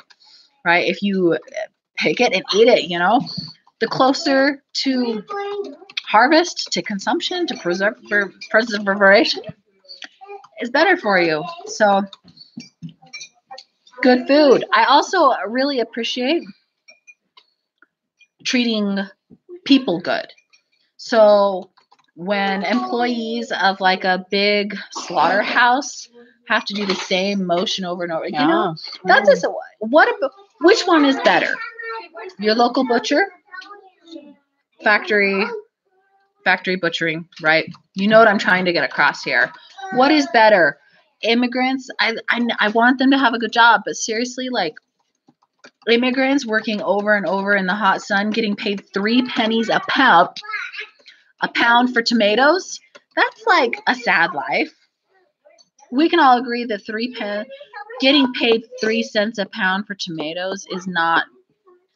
right? If you pick it and eat it, you know, the closer to harvest, to consumption, to preservation is better for you. So good food. I also really appreciate treating people good. So when employees of like a big slaughterhouse have to do the same motion over and over, you know, that's just which one is better? Your local butcher, factory butchering, right? You know what I'm trying to get across here. What is better? Immigrants, I want them to have a good job, but seriously, like immigrants working over and over in the hot sun, getting paid 3 pennies a pound for tomatoes, that's like a sad life. We can all agree that getting paid 3 cents a pound for tomatoes is not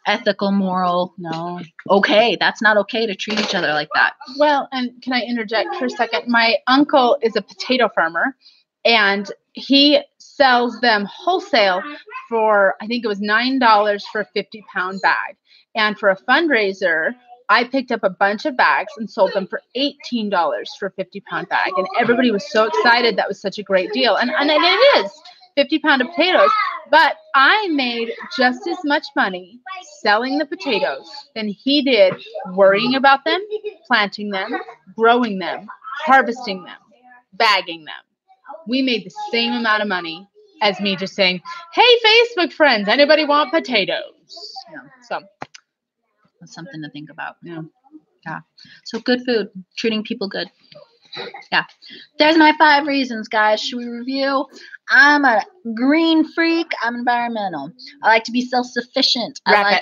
ethical, moral. No. Okay. That's not okay to treat each other like that. Well, and can I interject for a second? My uncle is a potato farmer, and he sells them wholesale for, I think it was $9 for a 50-pound bag. And for a fundraiser, I picked up a bunch of bags and sold them for $18 for a 50-pound bag. And everybody was so excited. That was such a great deal. And it is 50-pound of potatoes. But I made just as much money selling the potatoes than he did worrying about them, planting them, growing them, harvesting them, bagging them. We made the same amount of money as me just saying, hey, Facebook friends, anybody want potatoes? Yeah, so that's something to think about. Yeah. So good food, treating people good. Yeah. There's my 5 reasons, guys. Should we review? I'm a green freak. I'm environmental. I like to be self-sufficient. Wrap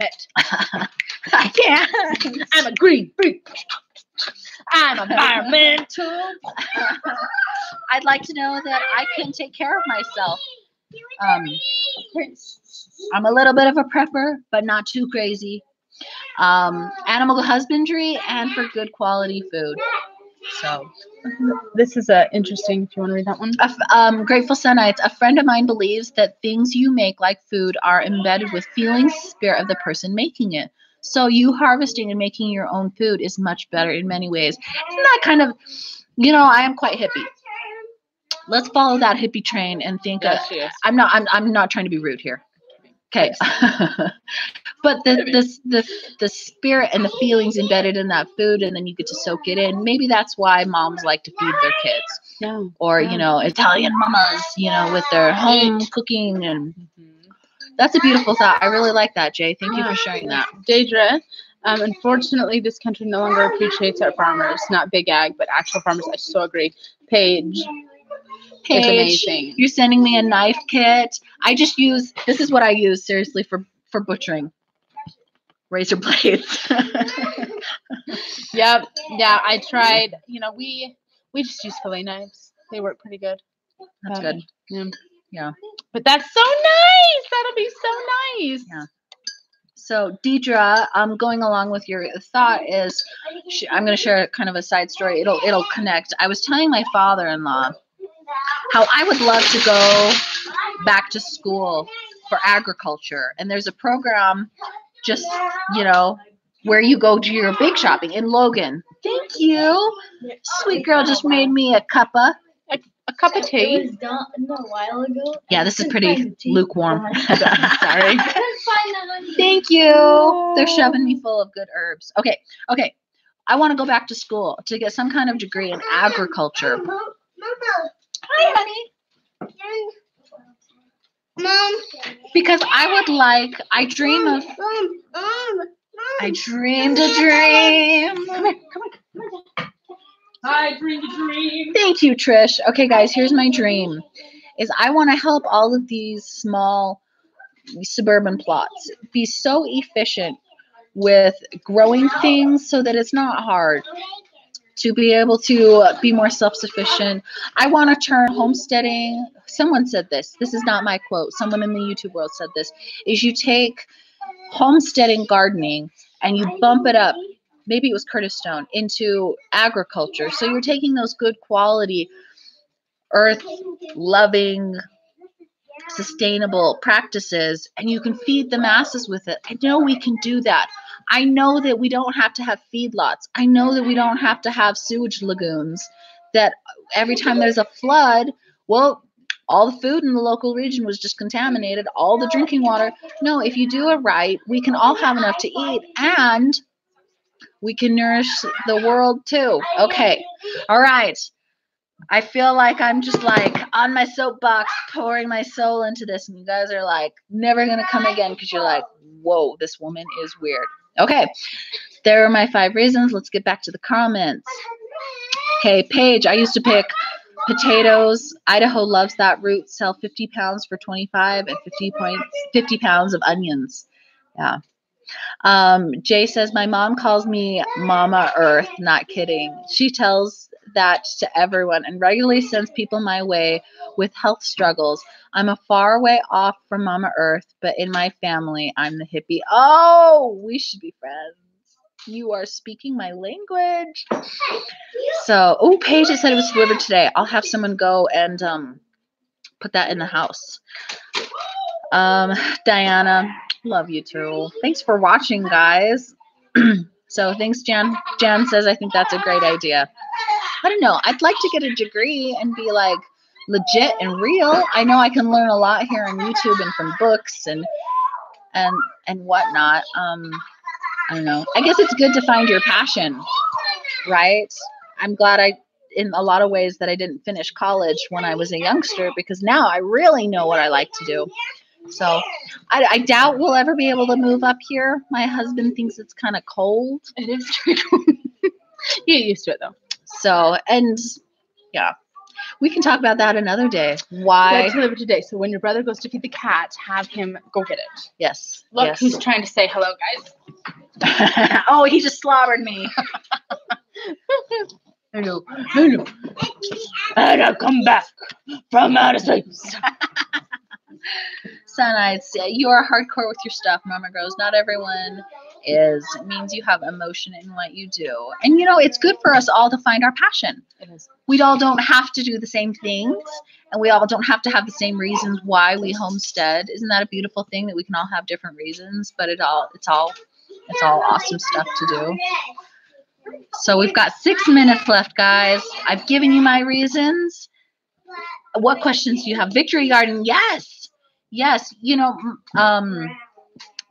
it. I can't. I'm a green freak. I'm environmental. I'd like to know that I can take care of myself. I'm a little bit of a prepper, but not too crazy. Animal husbandry and for good quality food. So, This is interesting. If you want to read that one. Grateful Sunites. A friend of mine believes that things you make, like food, are embedded with feelings, spirit of the person making it. So you harvesting and making your own food is much better in many ways. Isn't that kind of, I am quite hippie. Let's follow that hippie train and think Yes, she is. I'm not trying to be rude here. Okay. But the spirit and the feelings embedded in that food, and then you get to soak it in. Maybe that's why moms like to feed their kids. Yeah. Or, Italian mamas, with their home cooking. And that's a beautiful thought. I really like that, Jay. Thank you for sharing that. Deidre, unfortunately, this country no longer appreciates our farmers, not big ag, but actual farmers. I so agree. Paige, it's amazing. You're sending me a knife kit. This is what I use, seriously, for butchering. Razor blades. Yep. Yeah, I tried. We just use fillet knives. They work pretty good. That's good. Yeah. But that's so nice. That'll be so nice. Yeah. So, Deidre, going along with your thought is, I'm going to share kind of a side story. It'll connect. I was telling my father-in-law how I would love to go back to school for agriculture. And there's a program just, where you go do your big shopping in Logan. Thank you. Sweet girl just made me a cuppa. A cup of tea. It was done a while ago. Yeah, this is pretty lukewarm. Sorry. Thank you. They're shoving me full of good herbs. Okay. I want to go back to school to get some kind of degree in agriculture. Hi, honey. Mom. Because I dreamed a dream. Come here. I dreamed a dream. Thank you, Trish. Okay, guys, here's my dream. Is I want to help all of these small suburban plots be so efficient with growing things so that it's not hard to be able to be more self-sufficient. I want to turn homesteading. Someone said this. This is not my quote. Someone in the YouTube world said this. Is you take homesteading gardening and you bump it up. Maybe it was Curtis Stone, into agriculture. So you're taking those good quality, earth-loving, sustainable practices, and you can feed the masses with it. I know we can do that. I know that we don't have to have feedlots. I know that we don't have to have sewage lagoons, that every time there's a flood, well, all the food in the local region was just contaminated, all the drinking water. No, if you do it right, we can all have enough to eat, and we can nourish the world too. Okay. All right. I feel like I'm just on my soapbox pouring my soul into this, and you guys are never going to come again because you're whoa, this woman is weird. Okay. There are my 5 reasons. Let's get back to the comments. Okay, Paige, I used to pick potatoes. Idaho loves that root. Sell 50 pounds for 25 and 50 pounds of onions. Yeah. Jay says, my mom calls me Mama Earth. Not kidding. She tells that to everyone and regularly sends people my way with health struggles. I'm a far way off from Mama Earth, but in my family, I'm the hippie. Oh, we should be friends. You are speaking my language. So, Paige said it was delivered today. I'll have someone go and put that in the house. Diana, love you too. Thanks for watching, guys. So thanks, Jan. Jan says, I think that's a great idea. I don't know. I'd like to get a degree and be legit and real. I know I can learn a lot here on YouTube and from books and whatnot. I don't know. I guess it's good to find your passion, right? I'm glad in a lot of ways that I didn't finish college when I was a youngster, because now I really know what I like to do. So I doubt we'll ever be able to move up here. My husband thinks it's kind of cold. It is true. You get used to it though. So, and yeah, we can talk about that another day. Why? Let's deliver today. So when your brother goes to feed the cat, have him go get it. Yes. Look, yes. Who's trying to say hello, guys. Oh, he just slobbered me. Hello. And I come back from outer space. Sunites, you are hardcore with your stuff, Mama Grows. Not everyone is. It means you have emotion in what you do. And, you know, it's good for us all to find our passion. It is. We all don't have to do the same things, and we all don't have to have the same reasons why we homestead. Isn't that a beautiful thing that we can all have different reasons, but it's all awesome stuff to do. So we've got 6 minutes left, guys. I've given you my reasons. What questions do you have? Victory garden? Yes. You know,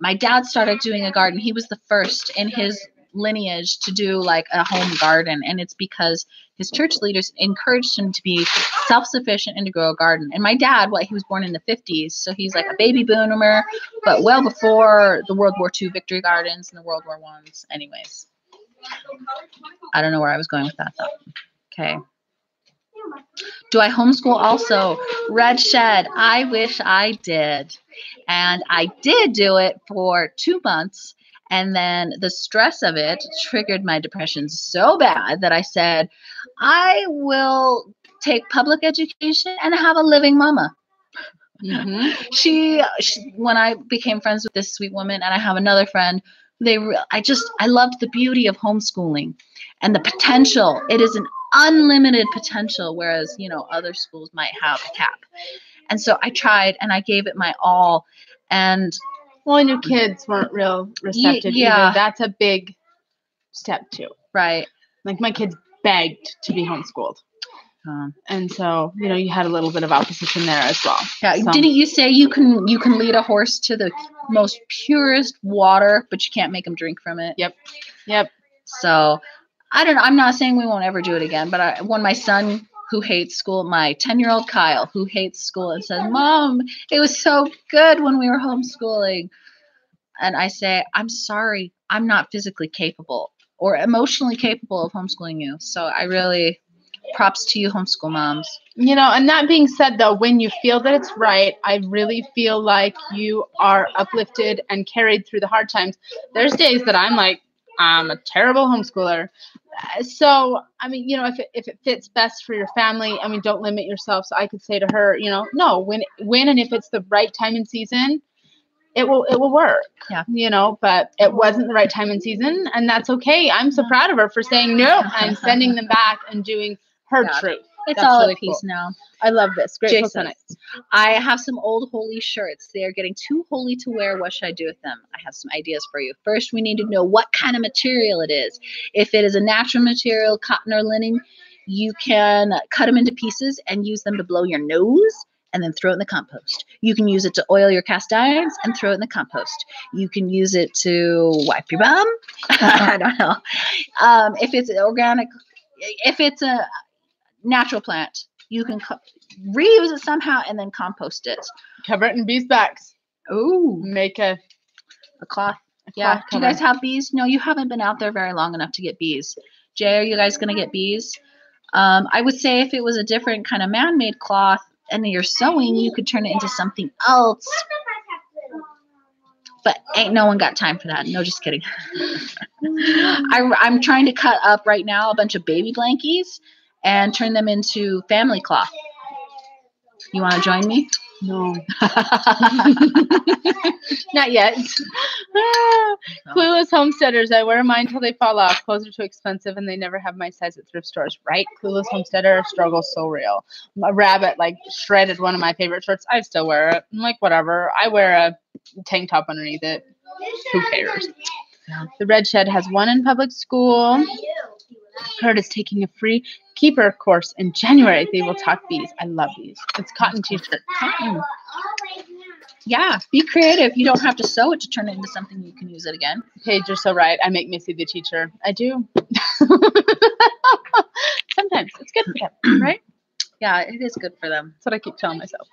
my dad started doing a garden. He was the first in his lineage to do like a home garden, and it's because his church leaders encouraged him to be self-sufficient and to grow a garden. And my dad, he was born in the 50s, so he's like a baby boomer, but well before the World War II victory gardens and the World War I's. Anyways, I don't know where I was going with that though. Okay. Do I homeschool also? Red Shed, I wish I did. And I did do it for 2 months. And then the stress of it triggered my depression so bad that I said, I will take public education and have a living mama. Mm-hmm. She, when I became friends with this sweet woman, and I have another friend, I loved the beauty of homeschooling and the potential. It is an unlimited potential, whereas, you know, other schools might have a cap. And so I tried and I gave it my all. And and your kids weren't real receptive either. That's a big step too. Right. Like my kids begged to be homeschooled. And so, you know, you had a little bit of opposition there as well. Yeah. So. Didn't you say you can lead a horse to the most purest water, but you can't make them drink from it? Yep. So I don't know. I'm not saying we won't ever do it again, but when my son who hates school, my 10-year-old Kyle, who hates school, and says, Mom, it was so good when we were homeschooling. And I say, I'm sorry, I'm not physically capable or emotionally capable of homeschooling you. So I really, props to you, homeschool moms. You know, and that being said, though, when you feel that it's right, I really feel like you are uplifted and carried through the hard times. There's days that I'm like, I'm a terrible homeschooler. So, I mean, you know, if it fits best for your family, I mean, don't limit yourself. So I could say to her, you know, no, when and if it's the right time and season, it will work. Yeah. You know, but it wasn't the right time and season, and that's okay. I'm so proud of her for saying no and sending them back and doing her truth. It's all really at peace now. I love this. Great. I have some old holy shirts. They are getting too holy to wear. What should I do with them? I have some ideas for you. First, we need to know what kind of material it is. If it is a natural material, cotton or linen, you can cut them into pieces and use them to blow your nose and then throw it in the compost. You can use it to oil your cast irons and throw it in the compost. You can use it to wipe your bum. I don't know. If it's organic, if it's a natural plant, you can reuse it somehow and then compost it. Cover it in beeswax. Ooh. Make a cloth. Yeah. Do you guys have bees? No, you haven't been out there very long enough to get bees. Jay, are you guys going to get bees? I would say if it was a different kind of man-made cloth and you're sewing, you could turn it into something else. But ain't no one got time for that. No, just kidding. I'm trying to cut up right now a bunch of baby blankies and turn them into family cloth. You want to join me? No. Not yet. Clueless homesteaders. I wear mine till they fall off. Clothes are too expensive and they never have my size at thrift stores. Right? Clueless homesteader struggle so real. A rabbit shredded one of my favorite shirts. I still wear it. I'm like, whatever. I wear a tank top underneath it. Who cares? The Red Shed has one in public school. Kurt is taking a free keeper course in January. They will talk bees. I love these. It's cotton t-shirt. Cotton. Yeah, be creative. You don't have to sew it to turn it into something you can use it again. Paige, you're so right. I make Missy the teacher. I do. Sometimes it's good for them, right? Yeah, it is good for them. That's what I keep telling myself.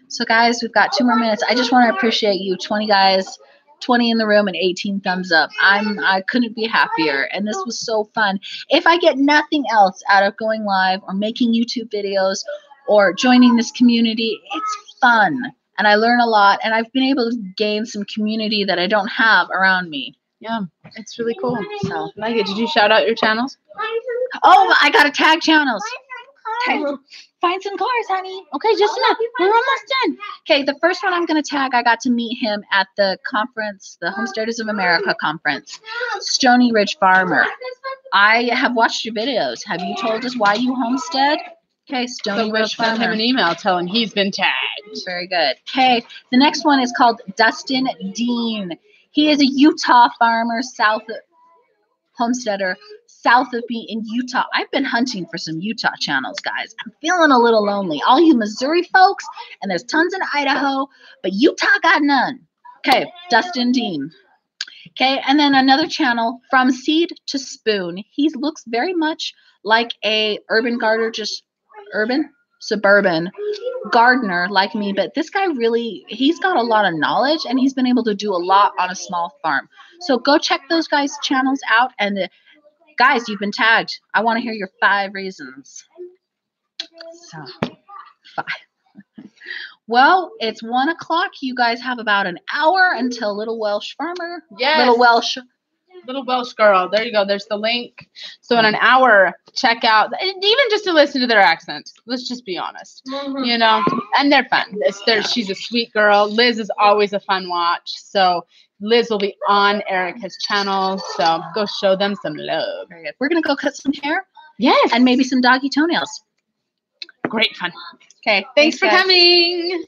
So, guys, we've got 2 more minutes. I just want to appreciate you, 20 guys. 20 in the room and 18 thumbs up. I couldn't be happier, and this was so fun. If I get nothing else out of going live or making YouTube videos or joining this community, it's fun, and I learn a lot, and I've been able to gain some community that I don't have around me. Yeah, it's really cool. So, like it. Did you shout out your channels? Oh, I got to tag channels. Okay. Find some cars, honey. Okay, just enough. We're almost done. Okay, the first one I'm going to tag, I got to meet him at the conference, the Homesteaders of America conference. Stony Ridge Farmer. I have watched your videos. Have you told us why you homestead? Okay, Stony Ridge Farmer. Send him an email telling he's been tagged. Very good. Okay, the next one is called Dustin Dean. He is a Utah farmer, homesteader, south of me in Utah. I've been hunting for some Utah channels, guys. I'm feeling a little lonely. All you Missouri folks, and there's tons in Idaho, but Utah got none. Okay, Dustin Dean. Okay, and then another channel, From Seed to Spoon. He looks very much like a urban gardener, just suburban gardener like me, but this guy really, he's got a lot of knowledge and he's been able to do a lot on a small farm. So go check those guys' channels out. And guys, you've been tagged. I want to hear your 5 reasons. So 5. Well, it's 1 o'clock. You guys have about an hour until Little Welsh Farmer. Yes. Little Welsh girl. There you go. There's the link. So in an hour, check out, even just to listen to their accents. Let's just be honest. You know, and they're fun. She's a sweet girl. Liz is always a fun watch. So Liz will be on Erica's channel. So go show them some love. Very good. We're going to go cut some hair. Yes. And maybe some doggy toenails. Great fun. Okay. Thanks for coming.